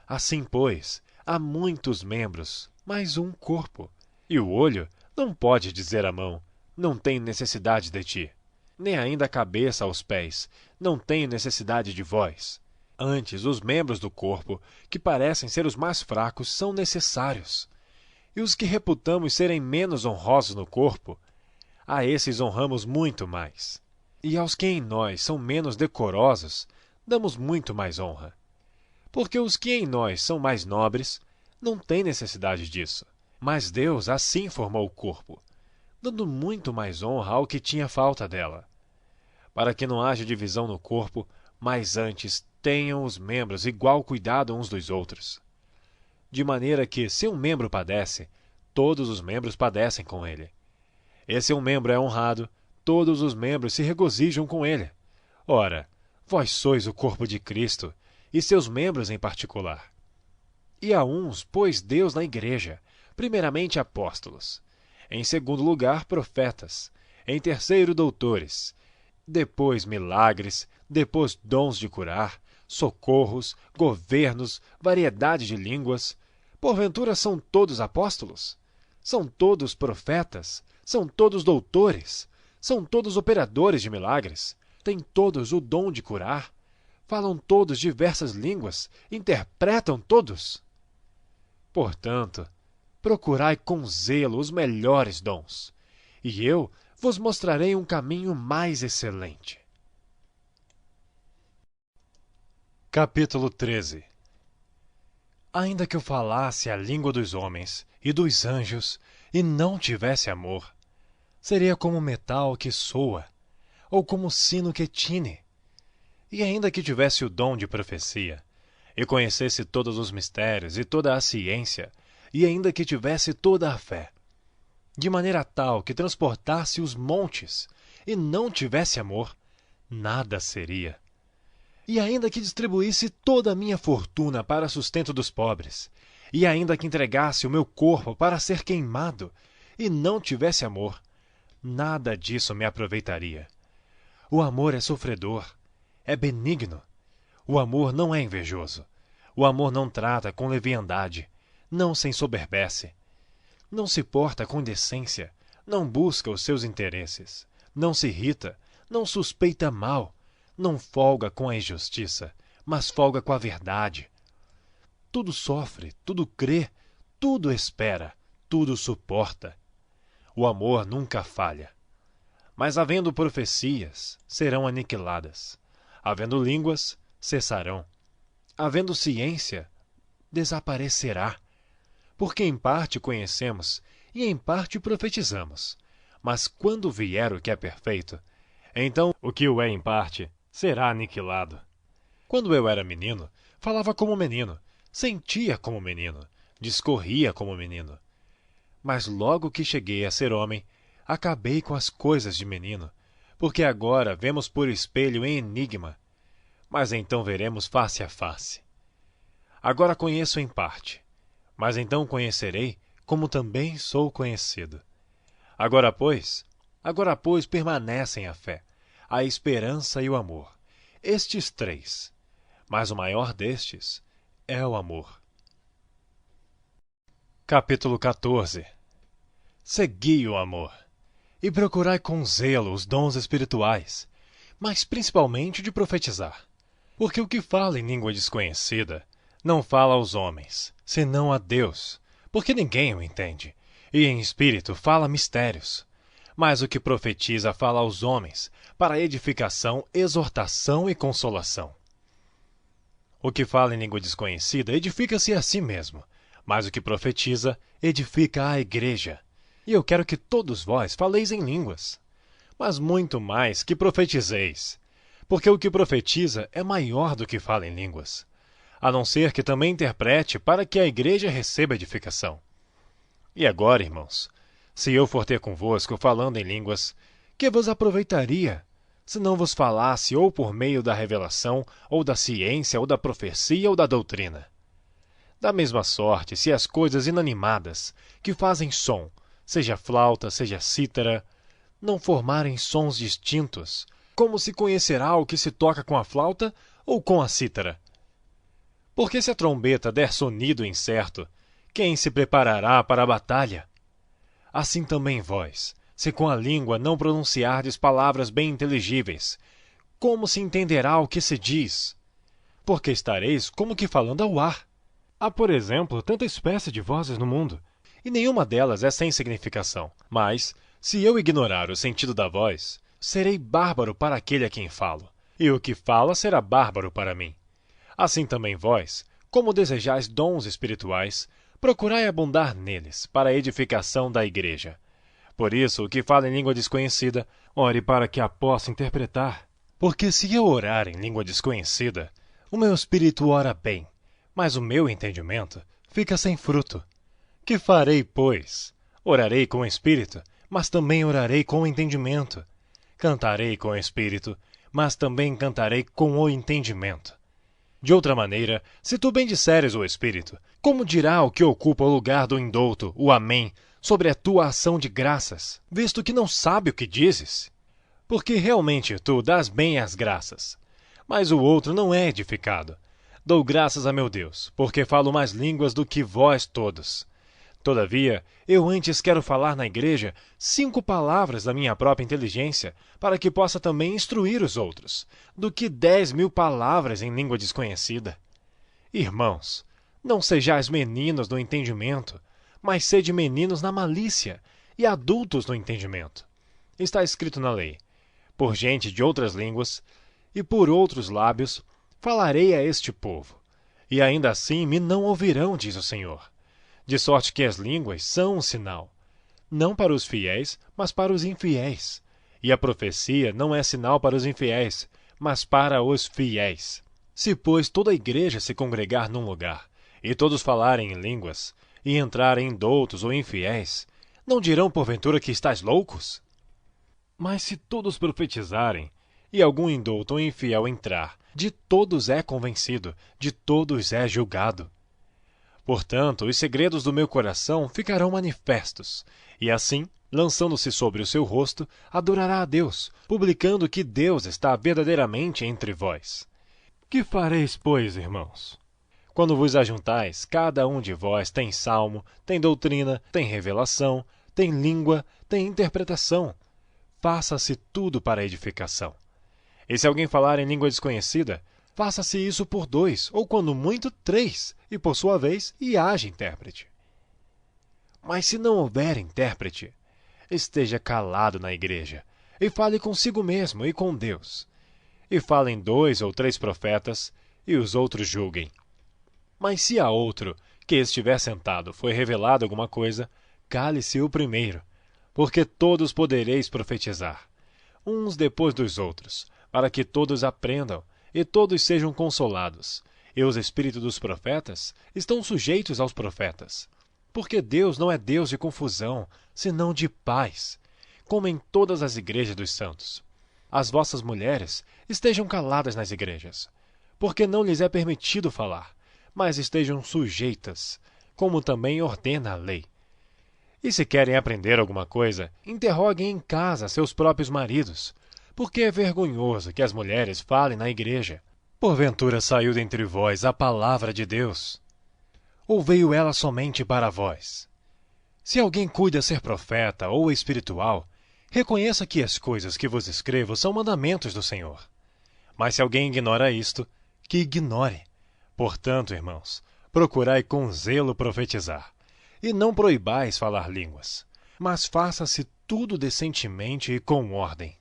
Assim, pois, há muitos membros, mas um corpo. E o olho não pode dizer à mão, não tenho necessidade de ti. Nem ainda a cabeça aos pés, não tenho necessidade de vós. Antes, os membros do corpo, que parecem ser os mais fracos, são necessários. E os que reputamos serem menos honrosos no corpo, a esses honramos muito mais. E aos que em nós são menos decorosos, damos muito mais honra. Porque os que em nós são mais nobres, não têm necessidade disso. Mas Deus assim formou o corpo, dando muito mais honra ao que tinha falta dela, para que não haja divisão no corpo, mas antes tenham os membros igual cuidado uns dos outros. De maneira que, se um membro padece, todos os membros padecem com ele. E se um membro é honrado, todos os membros se regozijam com ele. Ora, vós sois o corpo de Cristo, e seus membros em particular. E a uns pôs Deus na igreja, primeiramente apóstolos, em segundo lugar profetas, em terceiro doutores, depois milagres, depois dons de curar, socorros, governos, variedade de línguas. Porventura são todos apóstolos? São todos profetas? São todos doutores? São todos operadores de milagres? Têm todos o dom de curar? Falam todos diversas línguas? Interpretam todos? Portanto, procurai com zelo os melhores dons, e eu vos mostrarei um caminho mais excelente. Capítulo 13. Ainda que eu falasse a língua dos homens e dos anjos, e não tivesse amor, seria como metal que soa, ou como sino que tine. E ainda que tivesse o dom de profecia, e conhecesse todos os mistérios e toda a ciência, e ainda que tivesse toda a fé, de maneira tal que transportasse os montes, e não tivesse amor, nada seria. E ainda que distribuísse toda a minha fortuna para sustento dos pobres, e ainda que entregasse o meu corpo para ser queimado, e não tivesse amor, nada disso me aproveitaria. O amor é sofredor, é benigno. O amor não é invejoso. O amor não trata com leviandade, não se ensoberbece. Não se porta com indecência, não busca os seus interesses, não se irrita, não suspeita mal, não folga com a injustiça, mas folga com a verdade. Tudo sofre, tudo crê, tudo espera, tudo suporta. O amor nunca falha. Mas havendo profecias, serão aniquiladas. Havendo línguas, cessarão. Havendo ciência, desaparecerá. Porque em parte conhecemos e em parte profetizamos. Mas quando vier o que é perfeito, então o que o é em parte será aniquilado. Quando eu era menino, falava como menino, sentia como menino, discorria como menino. Mas logo que cheguei a ser homem, acabei com as coisas de menino, porque agora vemos por espelho em enigma, mas então veremos face a face. Agora conheço em parte, mas então conhecerei como também sou conhecido. Agora, pois, permanecem a fé, a esperança e o amor, estes três, mas o maior destes é o amor. Capítulo 14. Segui o amor, e procurai com zelo os dons espirituais, mas principalmente de profetizar. Porque o que fala em língua desconhecida não fala aos homens, senão a Deus, porque ninguém o entende, e em espírito fala mistérios. Mas o que profetiza fala aos homens, para edificação, exortação e consolação. O que fala em língua desconhecida edifica-se a si mesmo, mas o que profetiza edifica a igreja. E eu quero que todos vós faleis em línguas, mas muito mais que profetizeis, porque o que profetiza é maior do que fala em línguas, a não ser que também interprete para que a igreja receba edificação. E agora, irmãos, se eu for ter convosco falando em línguas, que vos aproveitaria, se não vos falasse ou por meio da revelação, ou da ciência, ou da profecia, ou da doutrina? Da mesma sorte, se as coisas inanimadas, que fazem som, seja flauta, seja cítara, não formarem sons distintos, como se conhecerá o que se toca com a flauta ou com a cítara? Porque se a trombeta der sonido incerto, quem se preparará para a batalha? Assim também vós, se com a língua não pronunciardes palavras bem inteligíveis, como se entenderá o que se diz? Porque estareis como que falando ao ar. Há, por exemplo, tanta espécie de vozes no mundo, E nenhuma delas é sem significação. Mas, se eu ignorar o sentido da voz, serei bárbaro para aquele a quem falo, e o que fala será bárbaro para mim. Assim também vós, como desejais dons espirituais, procurai abundar neles, para a edificação da igreja. Por isso, o que fala em língua desconhecida, ore para que a possa interpretar. porque se eu orar em língua desconhecida, o meu espírito ora bem, mas o meu entendimento fica sem fruto. Que farei, pois? Orarei com o espírito, mas também orarei com o entendimento. Cantarei com o espírito, mas também cantarei com o entendimento. De outra maneira, se tu bendisseres o espírito, como dirá o que ocupa o lugar do indouto, o amém, sobre a tua ação de graças, visto que não sabe o que dizes? Porque realmente tu dás bem as graças, mas o outro não é edificado. Dou graças a meu Deus, porque falo mais línguas do que vós todos. Todavia, eu antes quero falar na igreja 5 palavras da minha própria inteligência, para que possa também instruir os outros, do que 10.000 palavras em língua desconhecida. Irmãos, não sejais meninos no entendimento, mas sede meninos na malícia, e adultos no entendimento. Está escrito na lei: por gente de outras línguas, e por outros lábios, falarei a este povo, e ainda assim me não ouvirão, diz o Senhor. De sorte que as línguas são um sinal, não para os fiéis, mas para os infiéis. E a profecia não é sinal para os infiéis, mas para os fiéis. Se, pois, toda a igreja se congregar num lugar, e todos falarem em línguas, e entrarem indoutos ou infiéis, não dirão porventura que estáis loucos? Mas se todos profetizarem, E algum indouto ou infiel entrar, de todos é convencido, de todos é julgado. Portanto, os segredos do meu coração ficarão manifestos, e assim, lançando-se sobre o seu rosto, adorará a Deus, publicando que Deus está verdadeiramente entre vós. que fareis, pois, irmãos? Quando vos ajuntais, cada um de vós tem salmo, tem doutrina, tem revelação, tem língua, tem interpretação. Faça-se tudo para a edificação. E se alguém falar em língua desconhecida, faça-se isso por 2, ou quando muito 3, e por sua vez, e haja intérprete. Mas se não houver intérprete, esteja calado na igreja, e fale consigo mesmo e com Deus. E falem 2 ou 3 profetas, e os outros julguem. Mas se a outro, que estiver sentado, foi revelado alguma coisa, cale-se o primeiro, porque todos podereis profetizar, uns depois dos outros, para que todos aprendam, e todos sejam consolados. E os espíritos dos profetas estão sujeitos aos profetas. Porque Deus não é Deus de confusão, senão de paz, como em todas as igrejas dos santos. As vossas mulheres estejam caladas nas igrejas, porque não lhes é permitido falar, mas estejam sujeitas, como também ordena a lei. E se querem aprender alguma coisa, interroguem em casa seus próprios maridos, porque é vergonhoso que as mulheres falem na igreja. Porventura saiu dentre vós a palavra de Deus. Ou veio ela somente para vós? Se alguém cuida ser profeta ou espiritual, reconheça que as coisas que vos escrevo são mandamentos do Senhor. Mas se alguém ignora isto, que ignore. Portanto, irmãos, procurai com zelo profetizar, e não proibais falar línguas, mas faça-se tudo decentemente e com ordem.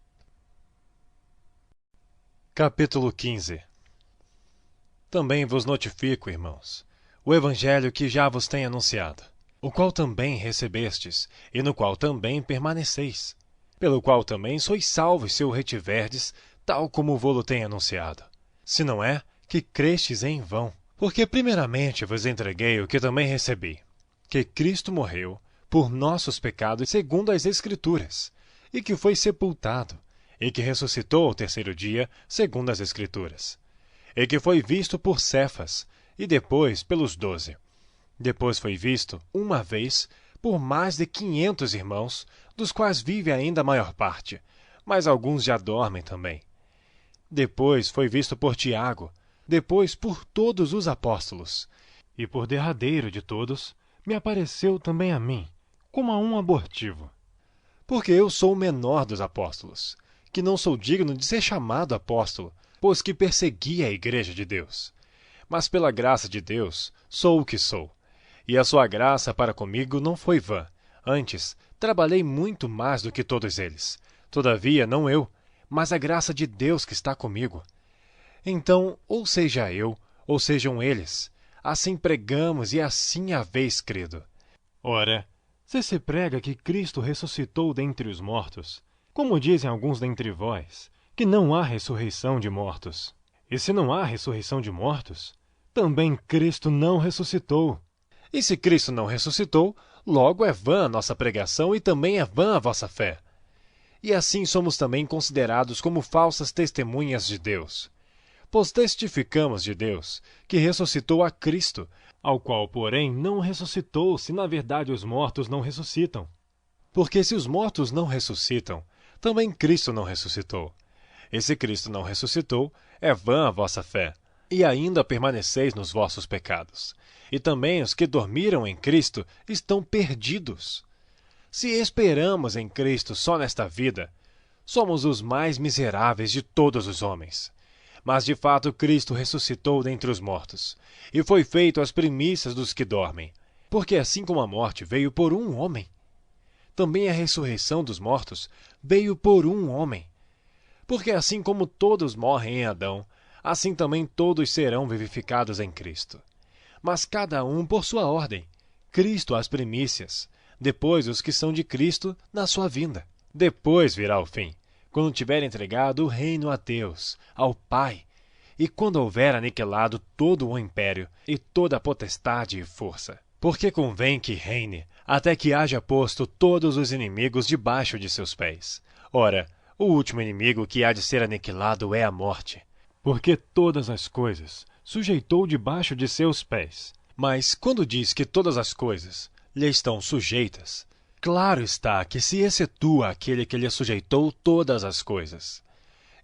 Capítulo 15. Também vos notifico, irmãos, o evangelho que já vos tenho anunciado, o qual também recebestes, e no qual também permaneceis, pelo qual também sois salvos se o retiverdes, tal como vô-lo tenho anunciado. Se não é, que crestes em vão. Porque primeiramente vos entreguei o que também recebi, que Cristo morreu por nossos pecados segundo as Escrituras, e que foi sepultado, e que ressuscitou ao terceiro dia segundo as Escrituras, e que foi visto por Cefas, e depois pelos 12. Depois foi visto, uma vez, por mais de 500 irmãos, dos quais vive ainda a maior parte, mas alguns já dormem também. Depois foi visto por Tiago, depois por todos os apóstolos, E por derradeiro de todos, me apareceu também a mim, como a um abortivo. porque eu sou o menor dos apóstolos, que não sou digno de ser chamado apóstolo, pois que persegui a igreja de Deus. Mas pela graça de Deus, sou o que sou. E a sua graça para comigo não foi vã. Antes, trabalhei muito mais do que todos eles. Todavia, não eu, mas a graça de Deus que está comigo. Então, ou seja eu, ou sejam eles, assim pregamos e assim haveis crido. Ora, se prega que Cristo ressuscitou dentre os mortos, como dizem alguns dentre vós, que não há ressurreição de mortos. E se não há ressurreição de mortos, também Cristo não ressuscitou. E se Cristo não ressuscitou, logo é vã a nossa pregação e também é vã a vossa fé. E assim somos também considerados como falsas testemunhas de Deus. Pois testificamos de Deus, que ressuscitou a Cristo, Ao qual, porém, não ressuscitou, se na verdade os mortos não ressuscitam. porque se os mortos não ressuscitam, também Cristo não ressuscitou. E se Cristo não ressuscitou, é vã a vossa fé, e ainda permaneceis nos vossos pecados. E também os que dormiram em Cristo estão perdidos. Se esperamos em Cristo só nesta vida, somos os mais miseráveis de todos os homens. Mas de fato Cristo ressuscitou dentre os mortos, e foi feito as primícias dos que dormem. Porque assim como a morte veio por um homem, também a ressurreição dos mortos veio por um homem. Porque assim como todos morrem em Adão, assim também todos serão vivificados em Cristo. Mas cada um por sua ordem. Cristo as primícias, depois os que são de Cristo na sua vinda. Depois virá o fim, quando tiver entregado o reino a Deus, ao Pai, e quando houver aniquilado todo o império e toda a potestade e força. Porque convém que reine, até que haja posto todos os inimigos debaixo de seus pés. Ora, o último inimigo que há de ser aniquilado é a morte. Porque todas as coisas sujeitou debaixo de seus pés. Mas quando diz que todas as coisas lhe estão sujeitas, claro está que se excetua aquele que lhe sujeitou todas as coisas.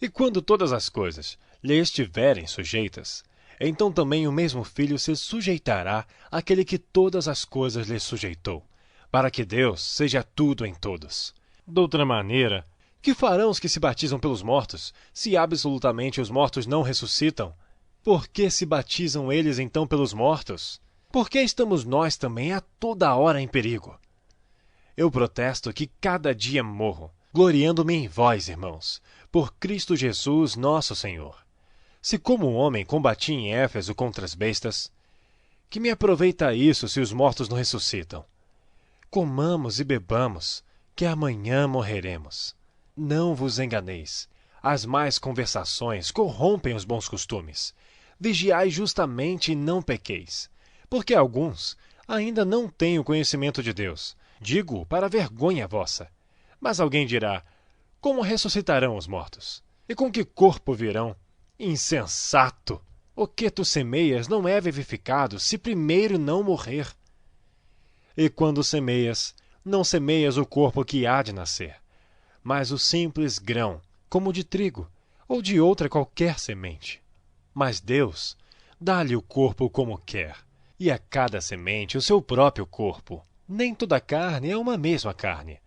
E quando todas as coisas lhe estiverem sujeitas, então também o mesmo Filho se sujeitará àquele que todas as coisas lhe sujeitou, para que Deus seja tudo em todos. Doutra maneira, Que farão os que se batizam pelos mortos, se absolutamente os mortos não ressuscitam? Por que se batizam eles então pelos mortos? Por que estamos nós também a toda hora em perigo? Eu protesto que cada dia morro, gloriando-me em vós, irmãos, por Cristo Jesus, nosso Senhor. Se como um homem combati em Éfeso contra as bestas, que me aproveita isso se os mortos não ressuscitam? Comamos e bebamos, que amanhã morreremos. Não vos enganeis. As más conversações corrompem os bons costumes. Vigiai justamente e não pequeis, porque alguns ainda não têm o conhecimento de Deus. Digo para vergonha vossa. Mas alguém dirá: como ressuscitarão os mortos? E com que corpo virão? Insensato! O que tu semeias não é vivificado se primeiro não morrer. E quando semeias, não semeias o corpo que há de nascer, mas o simples grão, como de trigo, ou de outra qualquer semente. Mas Deus dá-lhe o corpo como quer, e a cada semente o seu próprio corpo. Nem toda a carne é uma mesma carne,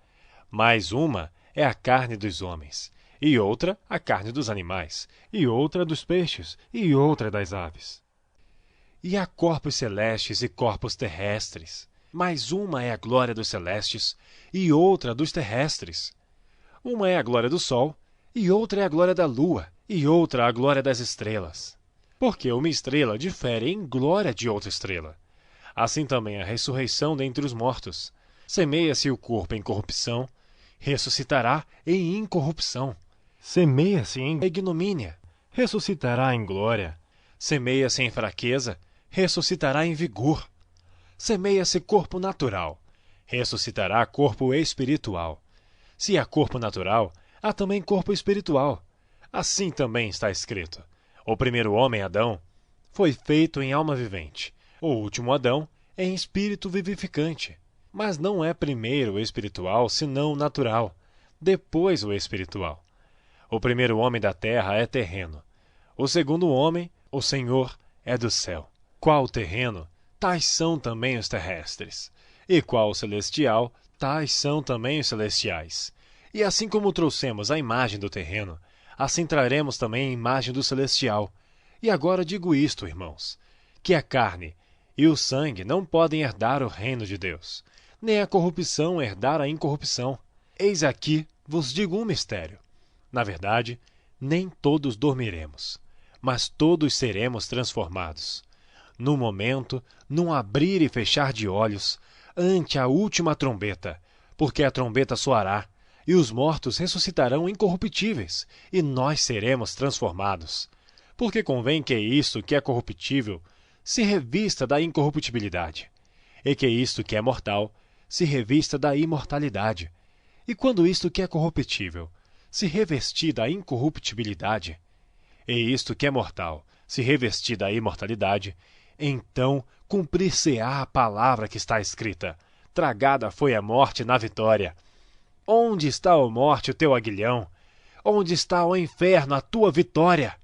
mas uma é a carne dos homens, e outra a carne dos animais, e outra dos peixes, e outra das aves. E há corpos celestes e corpos terrestres, mas uma é a glória dos celestes e outra dos terrestres. Uma é a glória do sol, e outra é a glória da lua, e outra a glória das estrelas. Porque uma estrela difere em glória de outra estrela. Assim também a ressurreição dentre os mortos. Semeia-se o corpo em corrupção, ressuscitará em incorrupção. Semeia-se em ignomínia, ressuscitará em glória. Semeia-se em fraqueza, ressuscitará em vigor. Semeia-se corpo natural, ressuscitará corpo espiritual. Se há corpo natural, há também corpo espiritual. Assim também está escrito: o primeiro homem, Adão, foi feito em alma vivente. O último Adão, em espírito vivificante. Mas não é primeiro o espiritual, senão o natural, depois o espiritual. O primeiro homem da terra é terreno. O segundo homem, o Senhor, é do céu. Qual terreno, tais são também os terrestres. E qual celestial, tais são também os celestiais. E assim como trouxemos a imagem do terreno, assim traremos também a imagem do celestial. E agora digo isto, irmãos, que a carne e o sangue não podem herdar o reino de Deus, nem a corrupção herdar a incorrupção. Eis aqui vos digo um mistério. Na verdade, nem todos dormiremos, mas todos seremos transformados. No momento, num abrir e fechar de olhos, ante a última trombeta, porque a trombeta soará, e os mortos ressuscitarão incorruptíveis, e nós seremos transformados. Porque convém que isto que é corruptível se revista da incorruptibilidade, e que isto que é mortal se revista da imortalidade. E quando isto que é corruptível se revestir da incorruptibilidade, e isto que é mortal se revestir da imortalidade, então cumprir-se-á a palavra que está escrita: tragada foi a morte na vitória. Onde está, ó morte, o teu aguilhão? Onde está, ó inferno, a tua vitória?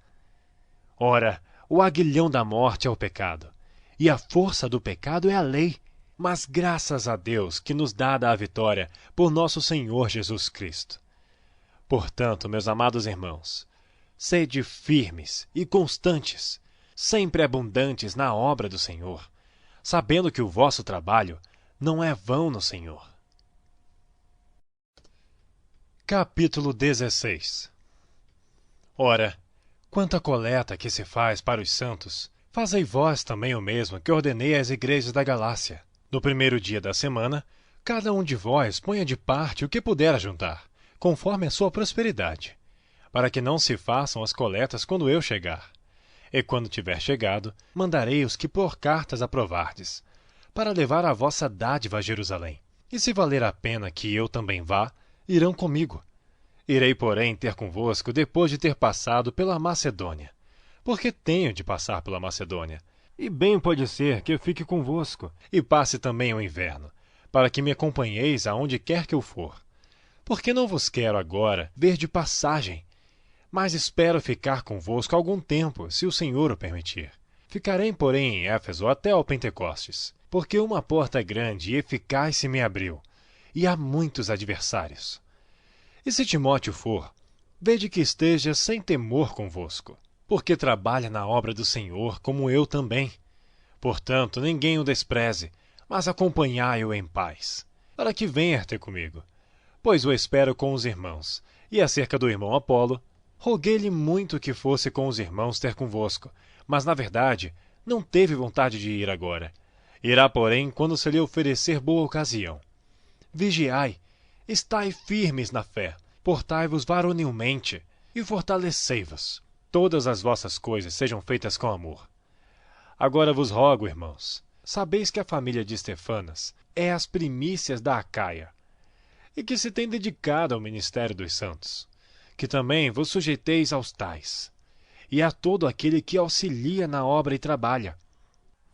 Ora, o aguilhão da morte é o pecado, e a força do pecado é a lei. Mas graças a Deus que nos dá a vitória por nosso Senhor Jesus Cristo. Portanto, meus amados irmãos, sede firmes e constantes, sempre abundantes na obra do Senhor, sabendo que o vosso trabalho não é vão no Senhor. Capítulo 16. Ora, quanto à coleta que se faz para os santos, fazei vós também o mesmo que ordenei às igrejas da Galácia. No primeiro dia da semana, cada um de vós ponha de parte o que puder ajuntar, conforme a sua prosperidade, para que não se façam as coletas quando eu chegar. E quando tiver chegado, mandarei os que por cartas aprovardes, para levar a vossa dádiva a Jerusalém. E se valer a pena que eu também vá, irão comigo. Irei, porém, ter convosco depois de ter passado pela Macedônia, porque tenho de passar pela Macedônia. E bem pode ser que eu fique convosco, e passe também o inverno, para que me acompanheis aonde quer que eu for. Porque não vos quero agora ver de passagem, mas espero ficar convosco algum tempo, se o Senhor o permitir. Ficarei, porém, em Éfeso até ao Pentecostes, porque uma porta grande e eficaz se me abriu, e há muitos adversários. E se Timóteo for, vede que esteja sem temor convosco, porque trabalha na obra do Senhor, como eu também. Portanto, ninguém o despreze, mas acompanhai-o em paz, para que venha ter comigo, pois o espero com os irmãos. E acerca do irmão Apolo, roguei-lhe muito que fosse com os irmãos ter convosco, mas, na verdade, não teve vontade de ir agora. Irá, porém, quando se lhe oferecer boa ocasião. Vigiai, estai firmes na fé, portai-vos varonilmente, e fortalecei-vos. Todas as vossas coisas sejam feitas com amor. Agora vos rogo, irmãos, sabeis que a família de Estefanas é as primícias da Acaia, e que se tem dedicado ao ministério dos santos, que também vos sujeiteis aos tais, e a todo aquele que auxilia na obra e trabalha.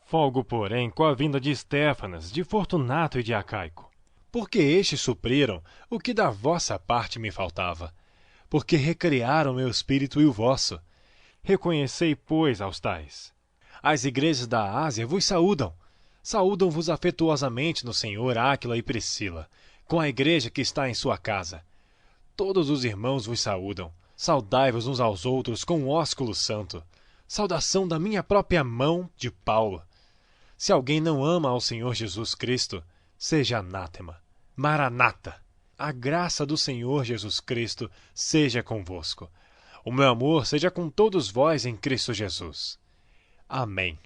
Folgo, porém, com a vinda de Estéfanas, de Fortunato e de Acaico, porque estes supriram o que da vossa parte me faltava, porque recriaram meu espírito e o vosso. Reconhecei, pois, aos tais. As igrejas da Ásia vos saúdam. Saúdam-vos afetuosamente no Senhor Áquila e Priscila, com a igreja que está em sua casa. Todos os irmãos vos saúdam. Saudai-vos uns aos outros com o ósculo santo. Saudação da minha própria mão, de Paulo. Se alguém não ama ao Senhor Jesus Cristo, seja anátema. Maranata! A graça do Senhor Jesus Cristo seja convosco. O meu amor seja com todos vós em Cristo Jesus. Amém.